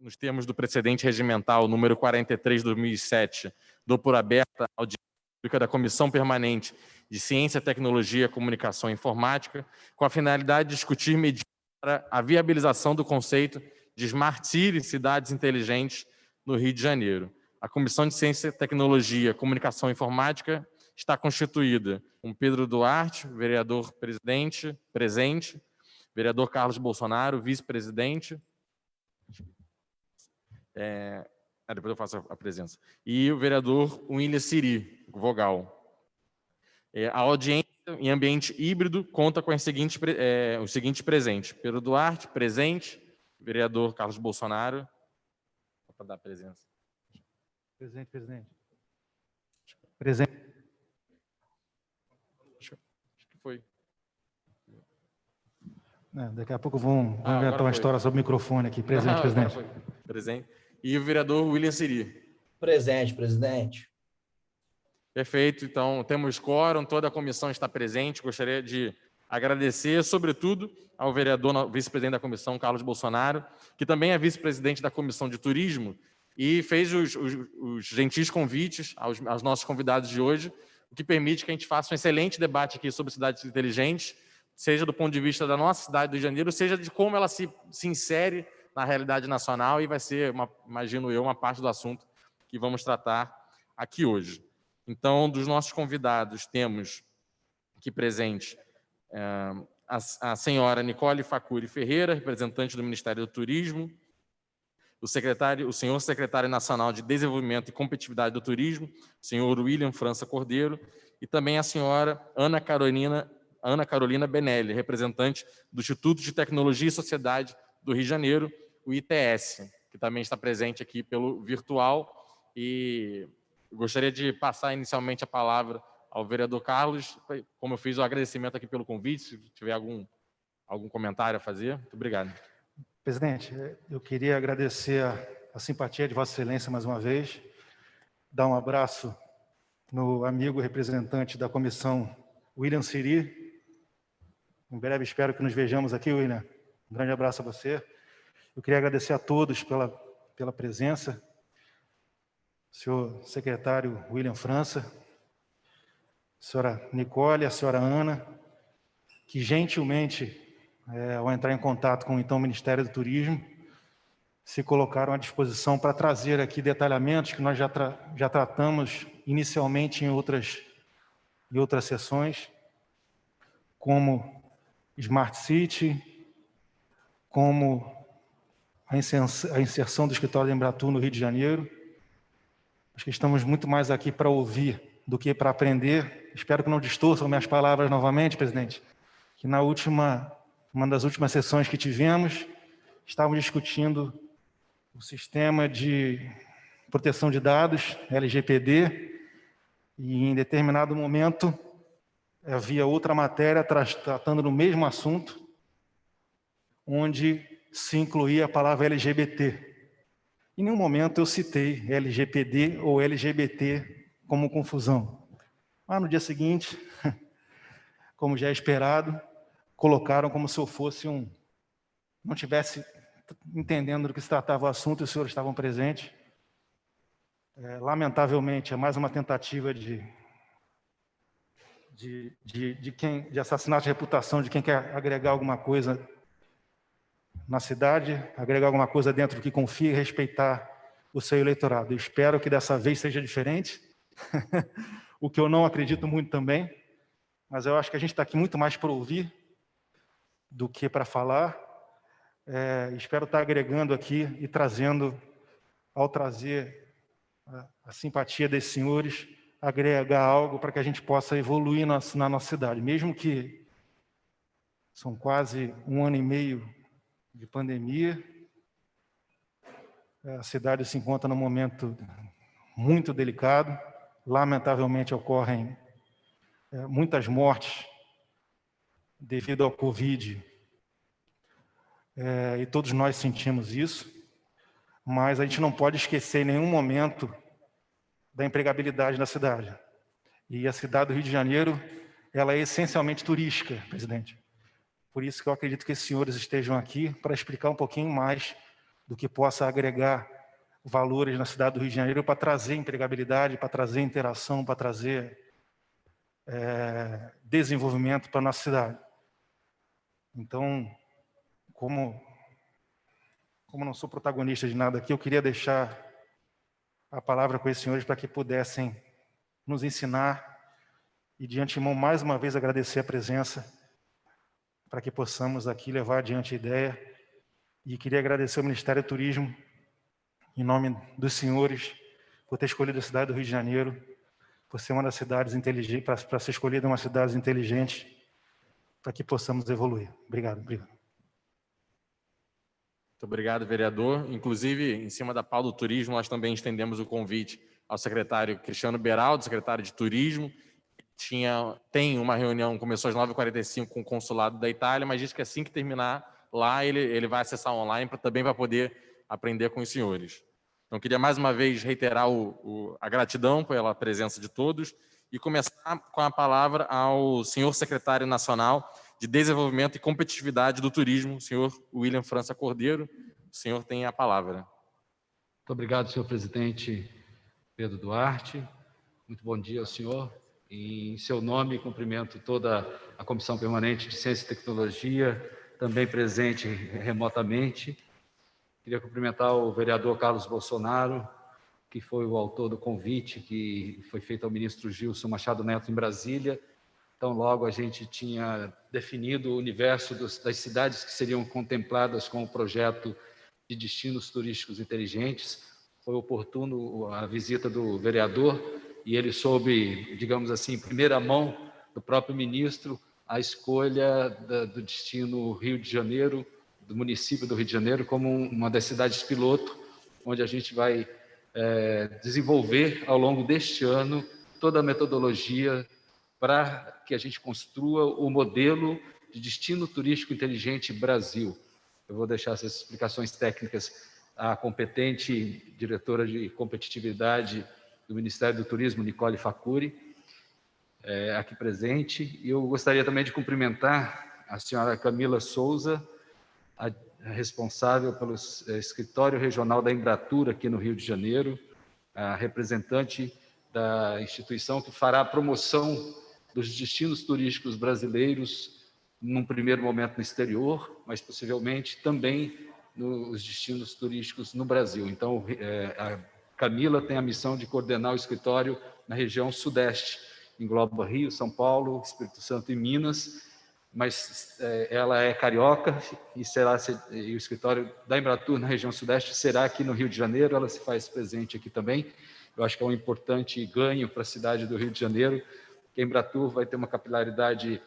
nos termos do precedente regimental número 43 de 2007, dou por aberta a audiência pública da Comissão Permanente de Ciência, Tecnologia, Comunicação e Informática, com a finalidade de discutir medidas para a viabilização do conceito de Smart City, cidades inteligentes, no Rio de Janeiro. A Comissão de Ciência, Tecnologia, Comunicação e Informática está constituída com Pedro Duarte, vereador presidente, presente, vereador Carlos Bolsonaro, vice-presidente, depois eu faço a presença, e o vereador William Siri, vogal. A audiência em ambiente híbrido conta com os seguintes presentes: Pedro Duarte, presente, vereador Carlos Bolsonaro, para dar presença. Presente, presidente. Presente. Acho que foi. Daqui a pouco vamos inventar uma história sobre o microfone aqui. Presente, presidente. Presente. E o vereador William Siri. Presente, presidente. Perfeito. Então, temos quórum, toda a comissão está presente. Gostaria de agradecer, sobretudo, ao vereador vice-presidente da comissão, Carlos Bolsonaro, que também é vice-presidente da Comissão de Turismo e fez os gentis convites aos nossos convidados de hoje, o que permite que a gente faça um excelente debate aqui sobre cidades inteligentes, seja do ponto de vista da nossa cidade do Rio de Janeiro, seja de como ela se insere na realidade nacional, e vai ser, imagino eu, uma parte do assunto que vamos tratar aqui hoje. Então, dos nossos convidados, temos aqui presente a senhora Nicole Facuri Ferreira, representante do Ministério do Turismo, o senhor secretário nacional de Desenvolvimento e Competitividade do Turismo, o senhor William França Cordeiro, e também a senhora Ana Carolina Benelli, representante do Instituto de Tecnologia e Sociedade do Rio de Janeiro, o ITS, que também está presente aqui pelo virtual. E gostaria de passar inicialmente a palavra ao vereador Carlos, como eu fiz o agradecimento aqui pelo convite, se tiver algum comentário a fazer. Muito obrigado. Presidente, eu queria agradecer a simpatia de Vossa Excelência mais uma vez, dar um abraço no amigo representante da comissão, William Siri. Em breve espero que nos vejamos aqui, William. Um grande abraço a você. Eu queria agradecer a todos pela presença. Senhor secretário William França, a senhora Nicole, a senhora Ana, que gentilmente, ao entrar em contato com então, o Ministério do Turismo, se colocaram à disposição para trazer aqui detalhamentos que nós já tratamos inicialmente em outras sessões, como Smart City, como a inserção do escritório da Embratur no Rio de Janeiro. Acho que estamos muito mais aqui para ouvir do que para aprender. Espero que não distorçam minhas palavras novamente, presidente, que uma das últimas sessões que tivemos, estávamos discutindo o sistema de proteção de dados, LGPD, e em determinado momento havia outra matéria tratando do mesmo assunto, onde se incluía a palavra LGBT. Em nenhum momento eu citei LGPD ou LGBT como confusão. Mas no dia seguinte, como já é esperado, colocaram como se eu fosse não tivesse entendendo do que se tratava o assunto e os senhores estavam presentes. Lamentavelmente, é mais uma tentativa de assassinato de reputação de quem quer agregar alguma coisa na cidade, agregar alguma coisa dentro do que confia e respeitar o seu eleitorado. Eu espero que dessa vez seja diferente, o que eu não acredito muito também, mas eu acho que a gente está aqui muito mais para ouvir do que para falar. Espero estar agregando aqui e trazendo, ao trazer a simpatia desses senhores, agregar algo para que a gente possa evoluir na nossa cidade, mesmo que são quase 1 ano e meio de pandemia, a cidade se encontra num momento muito delicado, lamentavelmente ocorrem muitas mortes devido ao Covid, e todos nós sentimos isso, mas a gente não pode esquecer em nenhum momento da empregabilidade da cidade. E a cidade do Rio de Janeiro, ela é essencialmente turística, presidente. Por isso que eu acredito que esses senhores estejam aqui para explicar um pouquinho mais do que possa agregar valores na cidade do Rio de Janeiro para trazer empregabilidade, para trazer interação, para trazer desenvolvimento para a nossa cidade. Então, como não sou protagonista de nada aqui, eu queria deixar a palavra com esses senhores para que pudessem nos ensinar e, de antemão, mais uma vez agradecer a presença para que possamos aqui levar adiante a ideia. E queria agradecer ao Ministério do Turismo, em nome dos senhores, por ter escolhido a cidade do Rio de Janeiro, por ser uma das cidades inteligentes, para ser escolhida uma cidade inteligente, para que possamos evoluir. Obrigado. Muito obrigado, vereador. Inclusive, em cima da pauta do turismo, nós também estendemos o convite ao secretário Cristiano Beraldo, secretário de Turismo. Tem uma reunião, começou às 9h45 com o consulado da Itália, mas diz que assim que terminar lá, ele vai acessar online também para poder aprender com os senhores. Então, queria mais uma vez reiterar a gratidão pela presença de todos e começar com a palavra ao senhor secretário nacional de Desenvolvimento e Competitividade do Turismo, o senhor William França Cordeiro. O senhor tem a palavra. Muito obrigado, senhor presidente Pedro Duarte. Muito bom dia ao senhor. Em seu nome, cumprimento toda a Comissão Permanente de Ciência e Tecnologia, também presente remotamente. Queria cumprimentar o vereador Carlos Bolsonaro, que foi o autor do convite que foi feito ao ministro Gilson Machado Neto em Brasília. Então, logo a gente tinha definido o universo das cidades que seriam contempladas com o projeto de destinos turísticos inteligentes. Foi oportuno a visita do vereador e ele soube, digamos assim, em primeira mão do próprio ministro, a escolha do destino Rio de Janeiro, do município do Rio de Janeiro, como uma das cidades piloto, onde a gente vai desenvolver ao longo deste ano toda a metodologia para que a gente construa o modelo de destino turístico inteligente Brasil. Eu vou deixar essas explicações técnicas à competente diretora de competitividade do Ministério do Turismo, Nicole Facuri, aqui presente. E eu gostaria também de cumprimentar a senhora Camila Souza, a responsável pelo escritório regional da Embratur aqui no Rio de Janeiro, a representante da instituição que fará a promoção dos destinos turísticos brasileiros, num primeiro momento no exterior, mas possivelmente também nos destinos turísticos no Brasil. Então, a Camila tem a missão de coordenar o escritório na região sudeste, engloba Rio, São Paulo, Espírito Santo e Minas, mas ela é carioca e o escritório da Embratur na região sudeste será aqui no Rio de Janeiro, ela se faz presente aqui também. Eu acho que é um importante ganho para a cidade do Rio de Janeiro, que a Embratur vai ter uma capilaridade,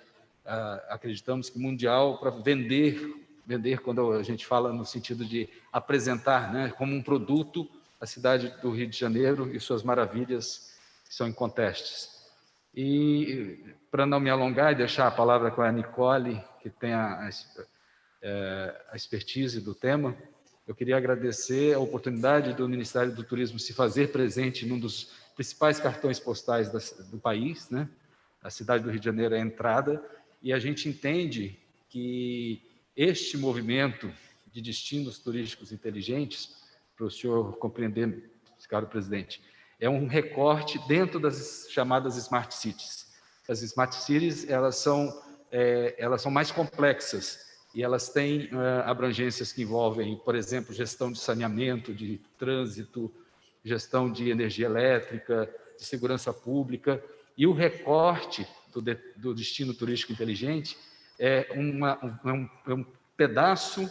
acreditamos que mundial, para vender quando a gente fala no sentido de apresentar, né, como um produto a cidade do Rio de Janeiro e suas maravilhas que são incontestes. E, para não me alongar e deixar a palavra com a Nicole, que tem a expertise do tema, eu queria agradecer a oportunidade do Ministério do Turismo se fazer presente num dos principais cartões postais do país, né? A cidade do Rio de Janeiro é a entrada, e a gente entende que este movimento de destinos turísticos inteligentes, para o senhor compreender, caro presidente, é um recorte dentro das chamadas Smart Cities. As Smart Cities, elas são mais complexas e elas têm abrangências que envolvem, por exemplo, gestão de saneamento, de trânsito, gestão de energia elétrica, de segurança pública, e o recorte do destino turístico inteligente é um pedaço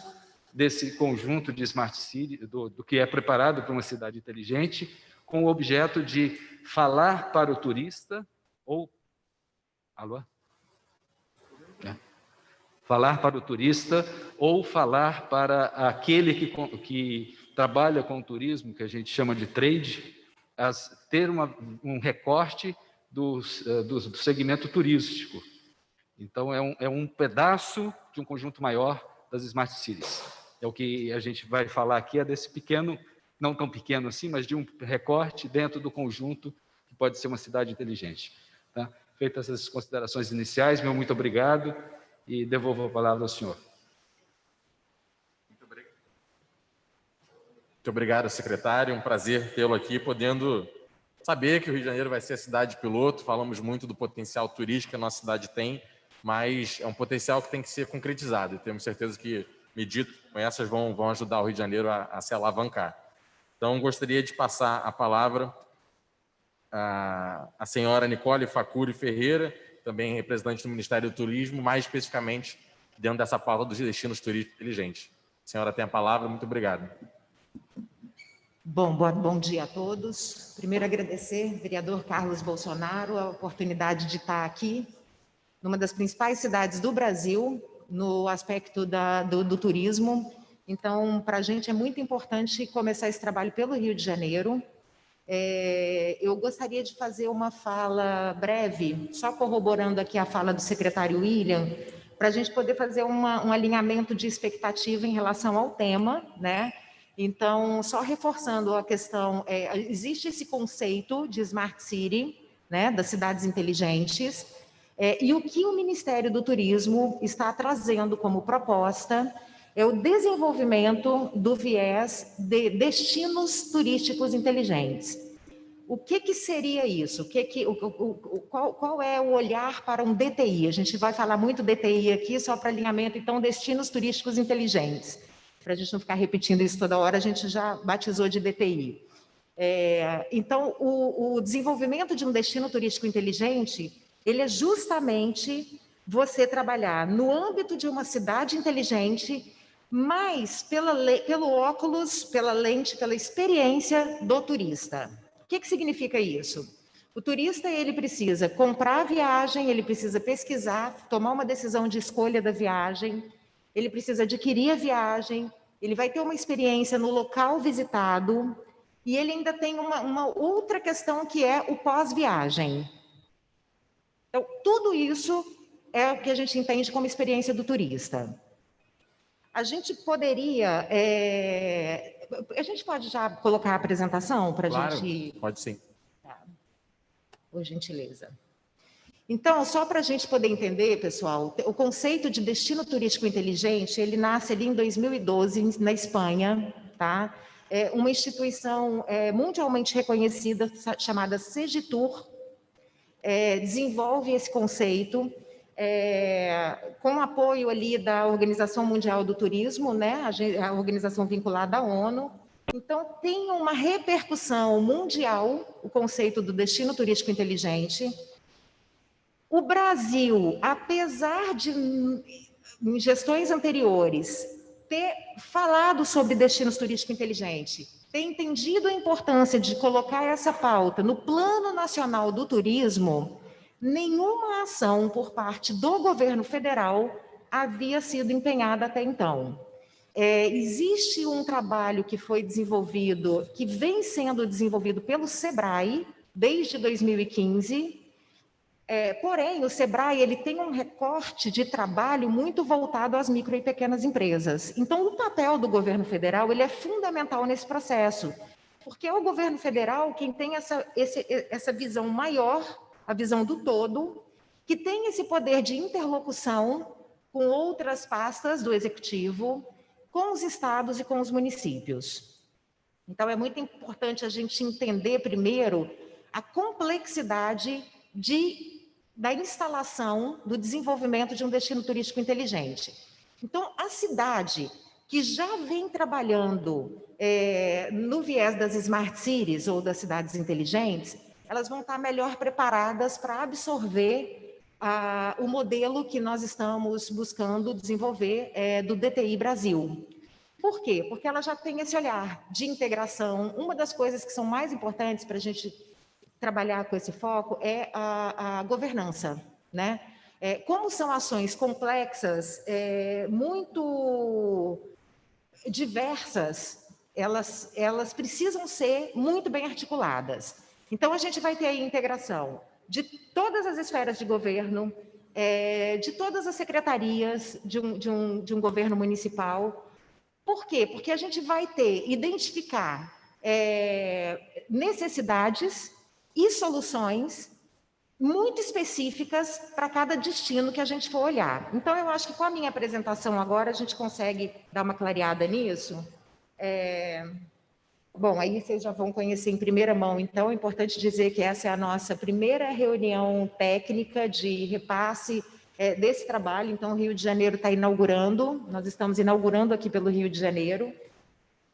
desse conjunto de Smart City, do que é preparado para uma cidade inteligente, com o objeto de falar para o turista ou... Alô? Falar para o turista ou falar para aquele que trabalha com o turismo, que a gente chama de trade, ter um recorte do segmento turístico. Então, é um pedaço de um conjunto maior das Smart Cities. É o que a gente vai falar aqui, é desse pequeno, não tão pequeno assim, mas de um recorte dentro do conjunto que pode ser uma cidade inteligente. Tá? Feitas essas considerações iniciais, meu muito obrigado e devolvo a palavra ao senhor. Muito obrigado. Muito obrigado, secretário. Um prazer tê-lo aqui, podendo saber que o Rio de Janeiro vai ser a cidade piloto. Falamos muito do potencial turístico que a nossa cidade tem, mas é um potencial que tem que ser concretizado. E temos certeza que medidas como essas vão ajudar o Rio de Janeiro a se alavancar. Então, gostaria de passar a palavra à senhora Nicole Facuri Ferreira, também representante do Ministério do Turismo, mais especificamente dentro dessa pauta dos destinos turísticos inteligentes. A senhora tem a palavra, muito obrigado. Bom dia a todos. Primeiro, agradecer, vereador Carlos Bolsonaro, a oportunidade de estar aqui, numa das principais cidades do Brasil, no aspecto do turismo. Então, para a gente é muito importante começar esse trabalho pelo Rio de Janeiro. Eu gostaria de fazer uma fala breve, só corroborando aqui a fala do secretário William, para a gente poder fazer um alinhamento de expectativa em relação ao tema, né? Então, só reforçando a questão, existe esse conceito de Smart City, né, das cidades inteligentes, e o que o Ministério do Turismo está trazendo como proposta é o desenvolvimento do viés de destinos turísticos inteligentes. O que seria isso? Qual é o olhar para um DTI? A gente vai falar muito DTI aqui, só para alinhamento, então, destinos turísticos inteligentes. Para a gente não ficar repetindo isso toda hora, a gente já batizou de DTI. Então, o desenvolvimento de um destino turístico inteligente, ele é justamente você trabalhar no âmbito de uma cidade inteligente, mas pelo óculos, pela lente, pela experiência do turista. O que significa isso? O turista, ele precisa comprar a viagem, ele precisa pesquisar, tomar uma decisão de escolha da viagem, ele precisa adquirir a viagem, ele vai ter uma experiência no local visitado, e ele ainda tem uma outra questão que é o pós-viagem. Então, tudo isso é o que a gente entende como experiência do turista. A gente poderia... A gente pode já colocar a apresentação para a Claro, gente... pode sim. Tá. Por gentileza. Então, só para a gente poder entender, pessoal, o conceito de destino turístico inteligente, ele nasce ali em 2012, na Espanha, tá? É uma instituição mundialmente reconhecida, chamada Segitur, desenvolve esse conceito, com apoio ali da Organização Mundial do Turismo, né? A organização vinculada à ONU. Então, tem uma repercussão mundial, o conceito do destino turístico inteligente. O Brasil, apesar de, em gestões anteriores, ter falado sobre destinos turísticos inteligentes, ter entendido a importância de colocar essa pauta no Plano Nacional do Turismo, nenhuma ação por parte do governo federal havia sido empenhada até então. Existe um trabalho que foi desenvolvido, que vem sendo desenvolvido pelo SEBRAE desde 2015, porém, o SEBRAE ele tem um recorte de trabalho muito voltado às micro e pequenas empresas. Então, o papel do governo federal ele é fundamental nesse processo, porque é o governo federal quem tem essa visão maior, a visão do todo, que tem esse poder de interlocução com outras pastas do executivo, com os estados e com os municípios. Então, é muito importante a gente entender primeiro a complexidade da instalação, do desenvolvimento de um destino turístico inteligente. Então, a cidade que já vem trabalhando no viés das Smart Cities ou das cidades inteligentes, elas vão estar melhor preparadas para absorver o modelo que nós estamos buscando desenvolver do DTI Brasil. Por quê? Porque ela já tem esse olhar de integração. Uma das coisas que são mais importantes para a gente trabalhar com esse foco é a governança, né? Como são ações complexas, muito diversas, elas precisam ser muito bem articuladas. Então, a gente vai ter aí integração de todas as esferas de governo, de todas as secretarias de um governo municipal. Por quê? Porque a gente vai identificar necessidades e soluções muito específicas para cada destino que a gente for olhar. Então, eu acho que com a minha apresentação agora, a gente consegue dar uma clareada nisso. Bom, aí vocês já vão conhecer em primeira mão, então é importante dizer que essa é a nossa primeira reunião técnica de repasse desse trabalho. Então, o Rio de Janeiro está inaugurando, nós estamos inaugurando aqui pelo Rio de Janeiro.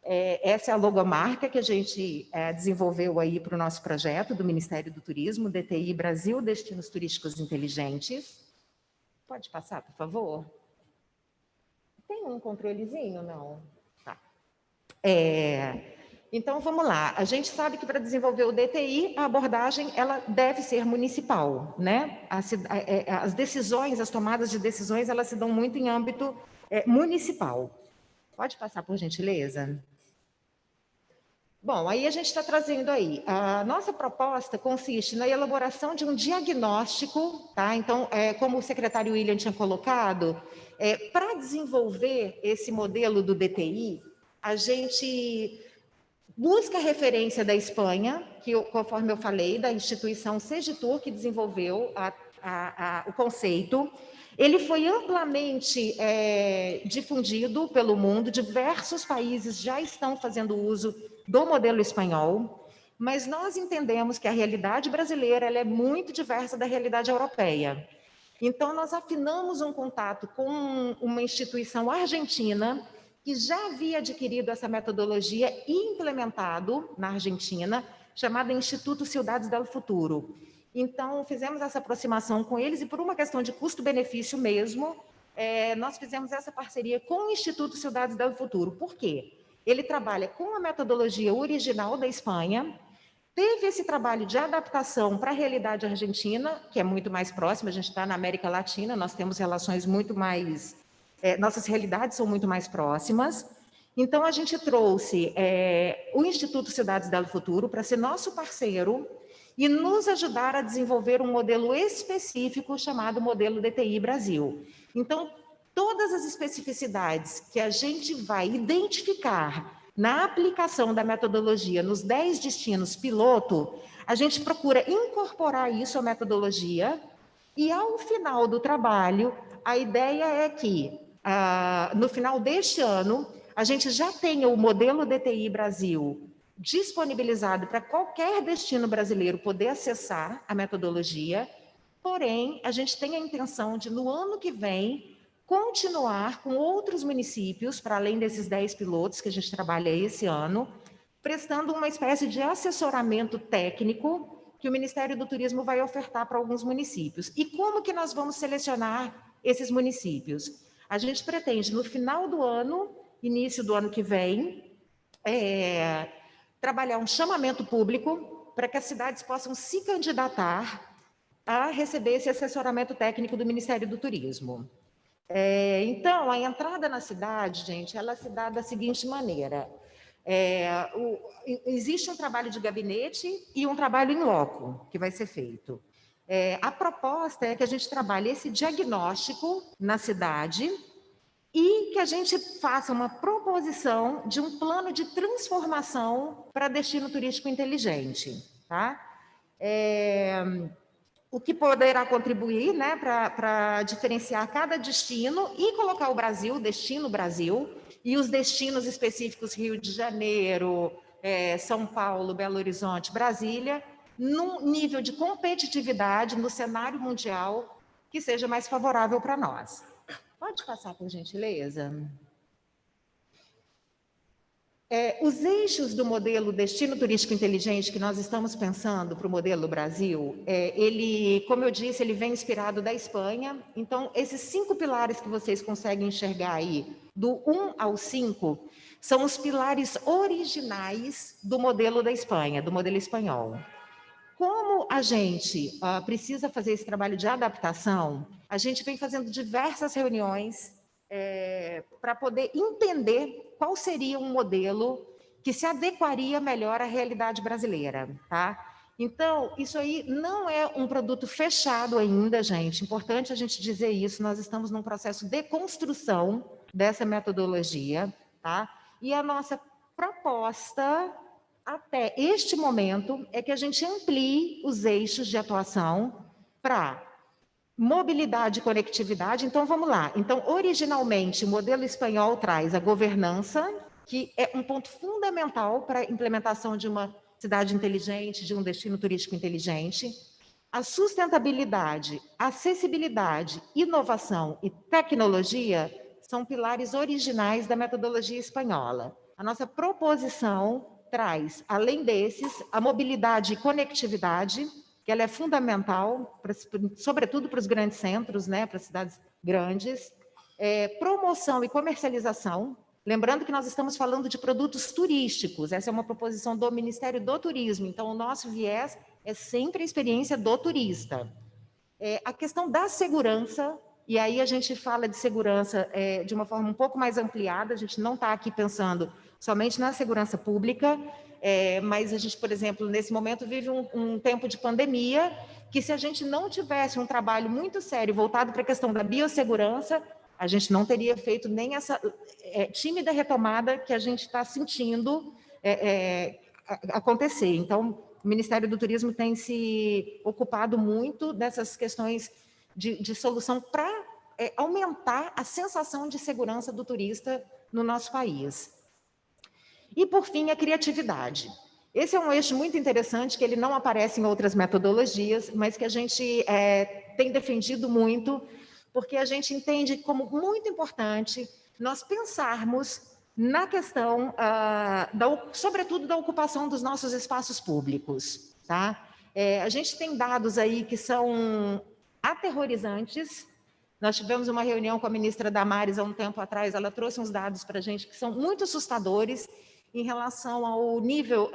Essa é a logomarca que a gente desenvolveu aí para o nosso projeto do Ministério do Turismo, DTI Brasil, Destinos Turísticos Inteligentes. Pode passar, por favor? Tem um controlezinho? Não? Tá. Então, vamos lá. A gente sabe que para desenvolver o DTI, a abordagem ela deve ser municipal, né? As decisões, as tomadas de decisões, elas se dão muito em âmbito municipal. Pode passar, por gentileza? Bom, aí a gente está trazendo aí. A nossa proposta consiste na elaboração de um diagnóstico, tá? Então, como o secretário William tinha colocado, para desenvolver esse modelo do DTI, a gente busca referência da Espanha, que, conforme eu falei, da instituição Segitur, que desenvolveu o conceito. Ele foi amplamente difundido pelo mundo, diversos países já estão fazendo uso do modelo espanhol, mas nós entendemos que a realidade brasileira ela é muito diversa da realidade europeia. Então, nós afinamos um contato com uma instituição argentina que já havia adquirido essa metodologia e implementado na Argentina, chamada Instituto Cidades del Futuro. Então, fizemos essa aproximação com eles e, por uma questão de custo-benefício mesmo, nós fizemos essa parceria com o Instituto Cidades del Futuro. Por quê? Ele trabalha com a metodologia original da Espanha, teve esse trabalho de adaptação para a realidade argentina, que é muito mais próxima, a gente está na América Latina, nós temos relações muito mais... nossas realidades são muito mais próximas. Então, a gente trouxe o Instituto Cidades del Futuro para ser nosso parceiro e nos ajudar a desenvolver um modelo específico chamado Modelo DTI Brasil. Então, todas as especificidades que a gente vai identificar na aplicação da metodologia nos 10 destinos piloto, a gente procura incorporar isso à metodologia e, ao final do trabalho, a ideia é que, no final deste ano, a gente já tenha o modelo DTI Brasil disponibilizado para qualquer destino brasileiro poder acessar a metodologia, porém, a gente tem a intenção de, no ano que vem, continuar com outros municípios, para além desses 10 pilotos que a gente trabalha esse ano, prestando uma espécie de assessoramento técnico que o Ministério do Turismo vai ofertar para alguns municípios. E como que nós vamos selecionar esses municípios? A gente pretende, no final do ano, início do ano que vem, trabalhar um chamamento público para que as cidades possam se candidatar a receber esse assessoramento técnico do Ministério do Turismo. Então, a entrada na cidade, gente, ela se dá da seguinte maneira. Existe um trabalho de gabinete e um trabalho em loco que vai ser feito. A proposta é que a gente trabalhe esse diagnóstico na cidade e que a gente faça uma proposição de um plano de transformação para destino turístico inteligente, tá? O que poderá contribuir, né, para diferenciar cada destino e colocar o Brasil, destino Brasil, e os destinos específicos Rio de Janeiro, São Paulo, Belo Horizonte, Brasília, num nível de competitividade no cenário mundial que seja mais favorável para nós. Pode passar, por gentileza? Os eixos do modelo Destino Turístico Inteligente que nós estamos pensando para o modelo Brasil, ele, como eu disse, ele vem inspirado da Espanha. Então, esses 5 pilares que vocês conseguem enxergar aí, do 1 ao 5, são os pilares originais do modelo da Espanha, do modelo espanhol. Como a gente precisa fazer esse trabalho de adaptação, a gente vem fazendo diversas reuniões para poder entender qual seria um modelo que se adequaria melhor à realidade brasileira, tá? Então, isso aí não é um produto fechado ainda, gente. Importante a gente dizer isso. Nós estamos num processo de construção dessa metodologia, tá? E a nossa proposta até este momento é que a gente amplie os eixos de atuação para mobilidade e conectividade. Então, vamos lá. Então, originalmente, o modelo espanhol traz a governança, que é um ponto fundamental para a implementação de uma cidade inteligente, de um destino turístico inteligente. A sustentabilidade, acessibilidade, inovação e tecnologia são pilares originais da metodologia espanhola. A nossa proposição traz, além desses, a mobilidade e conectividade, que ela é fundamental, sobretudo para os grandes centros, né, para as cidades grandes, promoção e comercialização. Lembrando que nós estamos falando de produtos turísticos, essa é uma proposição do Ministério do Turismo, então o nosso viés é sempre a experiência do turista. A questão da segurança, e aí a gente fala de segurança de uma forma um pouco mais ampliada, a gente não está aqui pensando somente na segurança pública, mas a gente, por exemplo, nesse momento vive um tempo de pandemia, que se a gente não tivesse um trabalho muito sério voltado para a questão da biossegurança, a gente não teria feito nem essa tímida retomada que a gente está sentindo acontecer. Então, o Ministério do Turismo tem se ocupado muito dessas questões de solução para aumentar a sensação de segurança do turista no nosso país. E, por fim, a criatividade. Esse é um eixo muito interessante, que ele não aparece em outras metodologias, mas que a gente tem defendido muito, porque a gente entende como muito importante nós pensarmos na questão, sobretudo, da ocupação dos nossos espaços públicos. Tá? A gente tem dados aí que são aterrorizantes. Nós tivemos uma reunião com a ministra Damares há um tempo atrás, ela trouxe uns dados para a gente que são muito assustadores em relação ao nível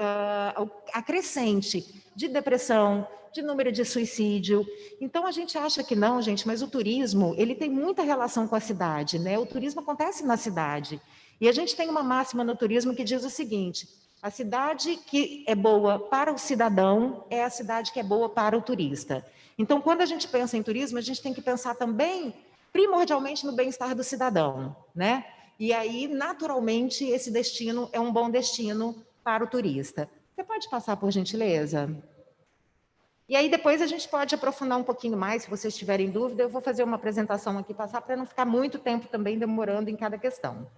acrescente de depressão, de número de suicídio. Então, a gente acha que não, gente, mas o turismo, ele tem muita relação com a cidade, né? O turismo acontece na cidade. E a gente tem uma máxima no turismo que diz o seguinte: a cidade que é boa para o cidadão é a cidade que é boa para o turista. Então, quando a gente pensa em turismo, a gente tem que pensar também, primordialmente, no bem-estar do cidadão, né? E aí, naturalmente, esse destino é um bom destino para o turista. Você pode passar, por gentileza? E aí, depois a gente pode aprofundar um pouquinho mais, se vocês tiverem dúvida. Eu vou fazer uma apresentação aqui, passar, para não ficar muito tempo também demorando em cada questão.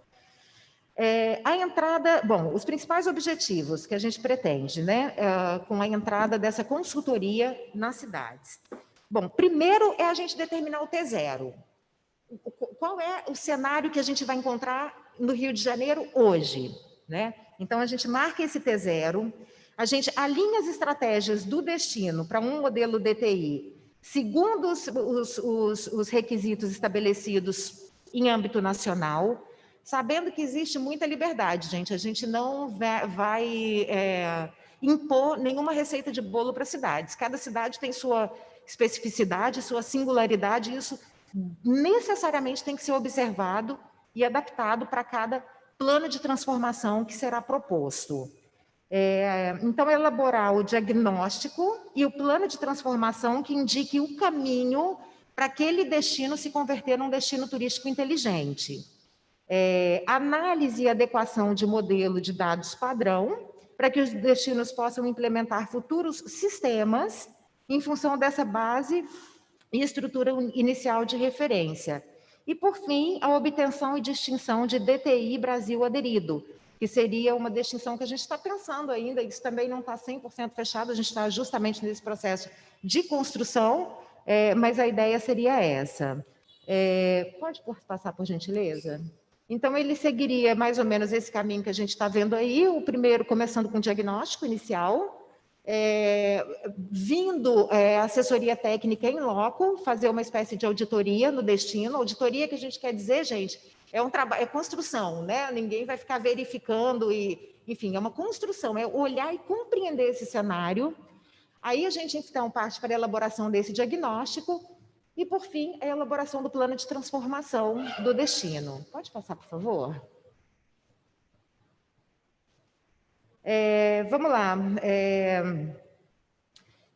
A entrada, bom, os principais objetivos que a gente pretende, né, com a entrada dessa consultoria nas cidades. Bom, primeiro é a gente determinar o T0. Qual é o cenário que a gente vai encontrar no Rio de Janeiro hoje, né? Então, a gente marca esse T0, a gente alinha as estratégias do destino para um modelo DTI, segundo os requisitos estabelecidos em âmbito nacional, sabendo que existe muita liberdade, gente. A gente não vai impor nenhuma receita de bolo para cidades. Cada cidade tem sua especificidade, sua singularidade, e isso necessariamente tem que ser observado e adaptado para cada plano de transformação que será proposto. Então, elaborar o diagnóstico e o plano de transformação que indique o caminho para aquele destino se converter num destino turístico inteligente. Análise e adequação de modelo de dados padrão, para que os destinos possam implementar futuros sistemas em função dessa base e estrutura inicial de referência. E, por fim, a obtenção e distinção de DTI Brasil aderido, que seria uma distinção que a gente está pensando ainda, isso também não está 100% fechado, a gente está justamente nesse processo de construção, mas a ideia seria essa. Pode passar, por gentileza? Então, ele seguiria mais ou menos esse caminho que a gente está vendo aí, o primeiro começando com o diagnóstico inicial, vindo assessoria técnica em loco, fazer uma espécie de auditoria no destino. Auditoria que a gente quer dizer, gente, é um trabalho, é construção, né? Ninguém vai ficar verificando e, enfim, é uma construção, é olhar e compreender esse cenário. Aí a gente então parte para a elaboração desse diagnóstico e, por fim, a elaboração do plano de transformação do destino. Pode passar, por favor? Vamos lá.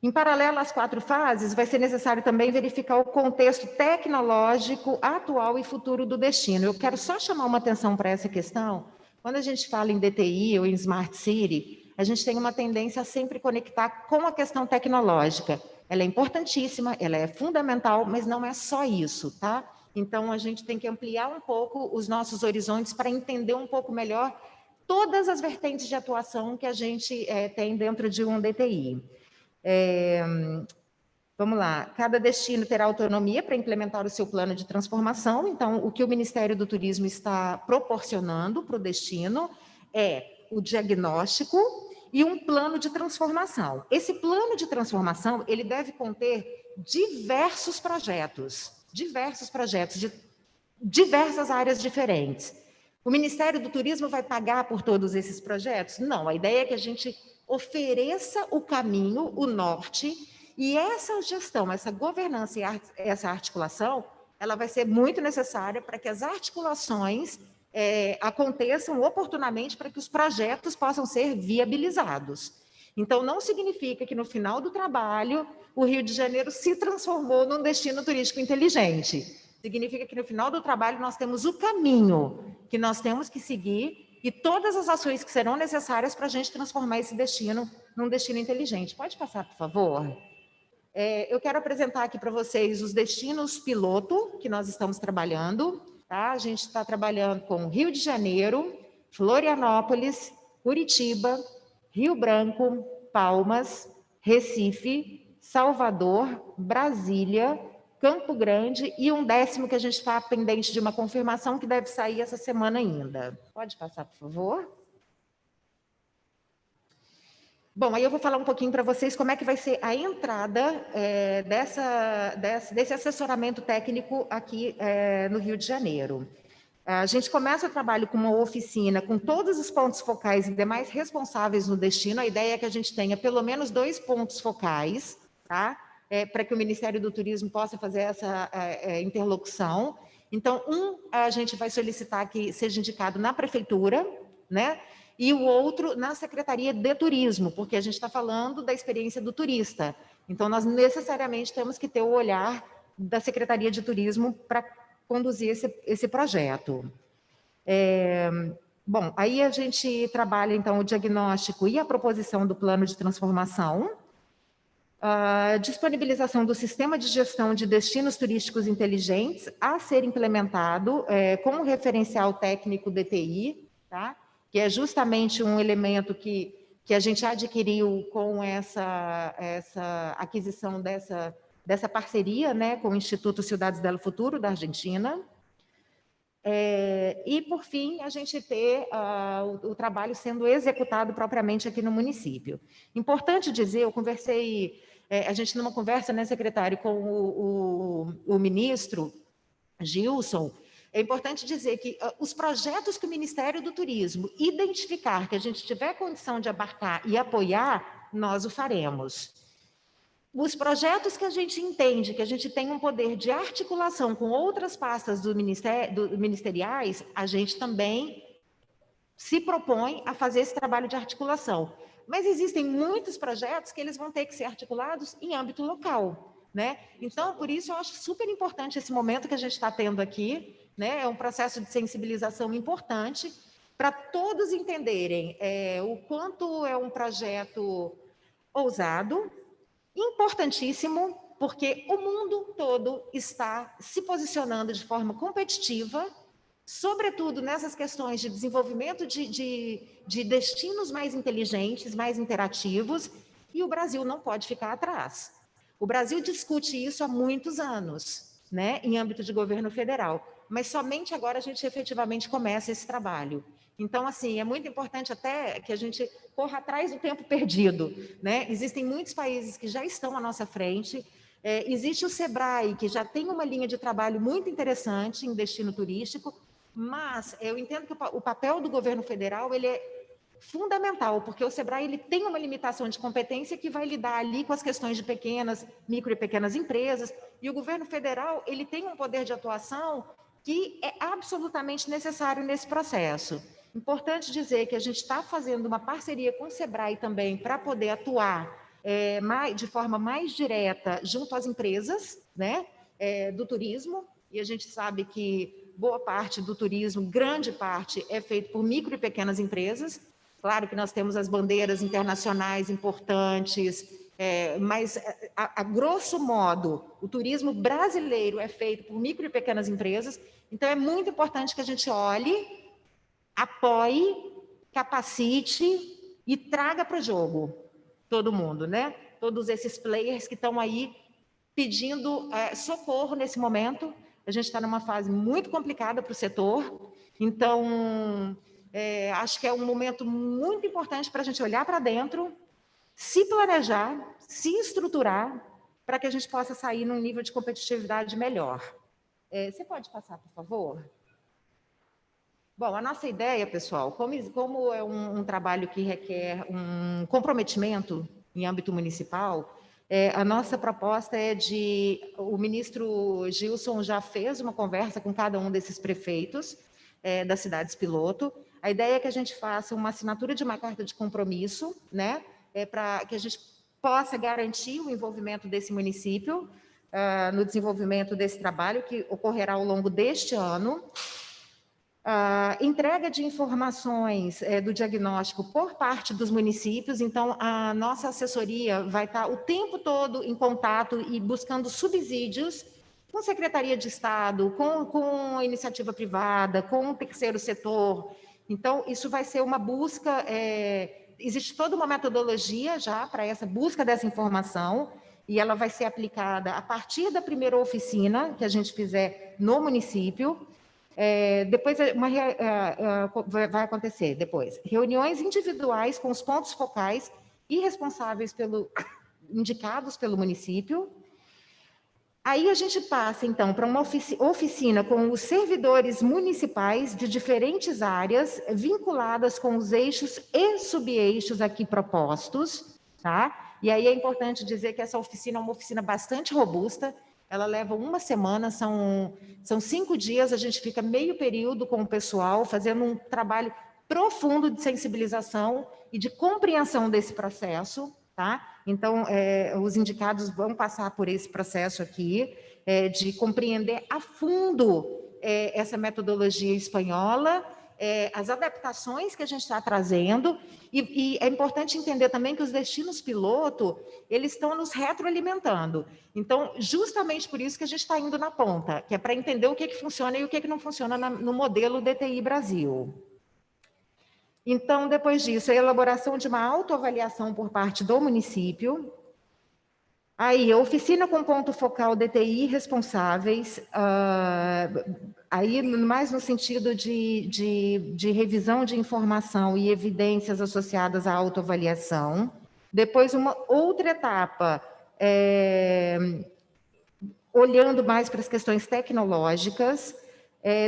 Em paralelo às 4 fases, vai ser necessário também verificar o contexto tecnológico atual e futuro do destino. Eu quero só chamar uma atenção para essa questão. Quando a gente fala em DTI ou em Smart City, a gente tem uma tendência a sempre conectar com a questão tecnológica. Ela é importantíssima, ela é fundamental, mas não é só isso, tá? Então, a gente tem que ampliar um pouco os nossos horizontes para entender um pouco melhor todas as vertentes de atuação que a gente tem dentro de um DTI. Vamos lá, cada destino terá autonomia para implementar o seu plano de transformação. Então, o que o Ministério do Turismo está proporcionando para o destino é o diagnóstico e um plano de transformação. Esse plano de transformação, ele deve conter diversos projetos de diversas áreas diferentes. O Ministério do Turismo vai pagar por todos esses projetos? Não, a ideia é que a gente ofereça o caminho, o norte, e essa gestão, essa governança e essa articulação, ela vai ser muito necessária para que as articulações aconteçam oportunamente para que os projetos possam ser viabilizados. Então, não significa que no final do trabalho o Rio de Janeiro se transformou num destino turístico inteligente. Significa que no final do trabalho nós temos o caminho que nós temos que seguir e todas as ações que serão necessárias para a gente transformar esse destino num destino inteligente. Pode passar, por favor? Eu quero apresentar aqui para vocês os destinos piloto que nós estamos trabalhando. Tá? A gente está trabalhando com Rio de Janeiro, Florianópolis, Curitiba, Rio Branco, Palmas, Recife, Salvador, Brasília, Campo Grande e um 10º que a gente está pendente de uma confirmação que deve sair essa semana ainda. Pode passar, por favor? Bom, aí eu vou falar um pouquinho para vocês como é que vai ser a entrada desse assessoramento técnico aqui no Rio de Janeiro. A gente começa o trabalho com uma oficina com todos os pontos focais e demais responsáveis no destino. A ideia é que a gente tenha pelo menos 2 pontos focais, tá? Para que o Ministério do Turismo possa fazer essa interlocução. Então, a gente vai solicitar que seja indicado na prefeitura, né? E o outro na Secretaria de Turismo, porque a gente está falando da experiência do turista. Então, nós necessariamente temos que ter o olhar da Secretaria de Turismo para conduzir esse projeto. Bom, aí a gente trabalha, então, o diagnóstico e a proposição do plano de transformação, a disponibilização do sistema de gestão de destinos turísticos inteligentes a ser implementado com o referencial técnico DTI, tá? Que é justamente um elemento que a gente adquiriu com essa aquisição dessa parceria, né, com o Instituto Ciudades del Futuro, da Argentina. E, por fim, a gente ter o trabalho sendo executado propriamente aqui no município. Importante dizer, eu conversei, a gente numa conversa, né, secretário, com o ministro Gilson. É importante dizer que os projetos que o Ministério do Turismo identificar, que a gente tiver condição de abarcar e apoiar, nós o faremos. Os projetos que a gente entende que a gente tem um poder de articulação com outras pastas ministeriais, a gente também se propõe a fazer esse trabalho de articulação. Mas existem muitos projetos que eles vão ter que ser articulados em âmbito local, né? Então, por isso, eu acho super importante esse momento que a gente está tendo aqui, né? É um processo de sensibilização importante para todos entenderem o quanto é um projeto ousado, importantíssimo, porque o mundo todo está se posicionando de forma competitiva, sobretudo nessas questões de desenvolvimento de destinos mais inteligentes, mais interativos, e o Brasil não pode ficar atrás. O Brasil discute isso há muitos anos, né, em âmbito de governo federal, mas somente agora a gente efetivamente começa esse trabalho. Então, assim, é muito importante até que a gente corra atrás do tempo perdido, né? Existem muitos países que já estão à nossa frente, existe o SEBRAE, que já tem uma linha de trabalho muito interessante em destino turístico, mas eu entendo que o papel do governo federal ele é fundamental, porque o SEBRAE ele tem uma limitação de competência que vai lidar ali com as questões de pequenas, micro e pequenas empresas, e o governo federal ele tem um poder de atuação que é absolutamente necessário nesse processo. Importante dizer que a gente está fazendo uma parceria com o SEBRAE também para poder atuar de forma mais direta junto às empresas, né, do turismo, e a gente sabe que boa parte do turismo, grande parte, é feito por micro e pequenas empresas. Claro que nós temos as bandeiras internacionais importantes, mas, a grosso modo, o turismo brasileiro é feito por micro e pequenas empresas, então é muito importante que a gente olhe, apoie capacite e traga para o jogo todo mundo, né? Todos esses players que estão aí pedindo socorro nesse momento. A gente está numa fase muito complicada para o setor, então acho que é um momento muito importante para a gente olhar para dentro, se planejar, se estruturar, para que a gente possa sair num nível de competitividade melhor. Você pode passar, por favor? Bom, a nossa ideia, pessoal, como é um trabalho que requer um comprometimento em âmbito municipal, a nossa proposta é o ministro Gilson já fez uma conversa com cada um desses prefeitos das cidades piloto. A ideia é que a gente faça uma assinatura de uma carta de compromisso, né, para que a gente possa garantir o envolvimento desse município no desenvolvimento desse trabalho, que ocorrerá ao longo deste ano. Entrega de informações do diagnóstico por parte dos municípios, então a nossa assessoria vai estar o tempo todo em contato e buscando subsídios com Secretaria de Estado, com a iniciativa privada, com o terceiro setor. Então, isso vai ser uma busca, existe toda uma metodologia já para essa busca dessa informação, e ela vai ser aplicada a partir da primeira oficina que a gente fizer no município. Depois vai acontecer depois reuniões individuais com os pontos focais e responsáveis indicados pelo município. Aí a gente passa então para uma oficina com os servidores municipais de diferentes áreas vinculadas com os eixos e subeixos aqui propostos, tá? E aí é importante dizer que essa oficina é uma oficina bastante robusta. Ela leva uma semana, são 5 dias, a gente fica meio período com o pessoal, fazendo um trabalho profundo de sensibilização e de compreensão desse processo, tá? Então, os indicados vão passar por esse processo aqui, de compreender a fundo essa metodologia espanhola, as adaptações que a gente está trazendo, e é importante entender também que os destinos piloto, eles estão nos retroalimentando. Então, justamente por isso que a gente está indo na ponta, que é para entender o que funciona e o que não funciona no modelo DTI Brasil. Então, depois disso, a elaboração de uma autoavaliação por parte do município. Aí, a oficina com ponto focal DTI responsáveis, aí mais no sentido de revisão de informação e evidências associadas à autoavaliação. Depois, uma outra etapa, olhando mais para as questões tecnológicas.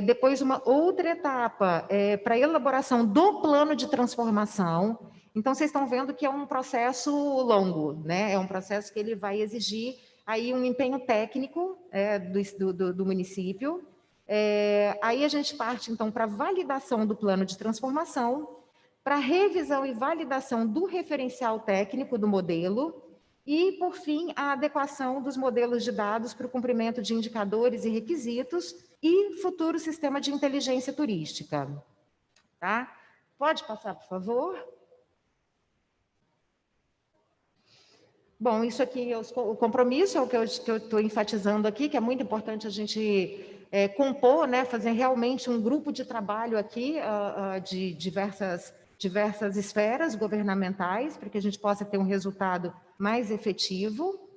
Depois, uma outra etapa para a elaboração do plano de transformação. Então, vocês estão vendo que é um processo longo, né? É um processo que ele vai exigir aí um empenho técnico do município. Aí a gente parte, então, para a validação do plano de transformação, para a revisão e validação do referencial técnico do modelo e, por fim, a adequação dos modelos de dados para o cumprimento de indicadores e requisitos e futuro sistema de inteligência turística. Tá? Pode passar, por favor? Bom, isso aqui é o compromisso, é o que eu estou enfatizando aqui, que é muito importante a gente compor, né, fazer realmente um grupo de trabalho aqui de diversas esferas governamentais, para que a gente possa ter um resultado mais efetivo.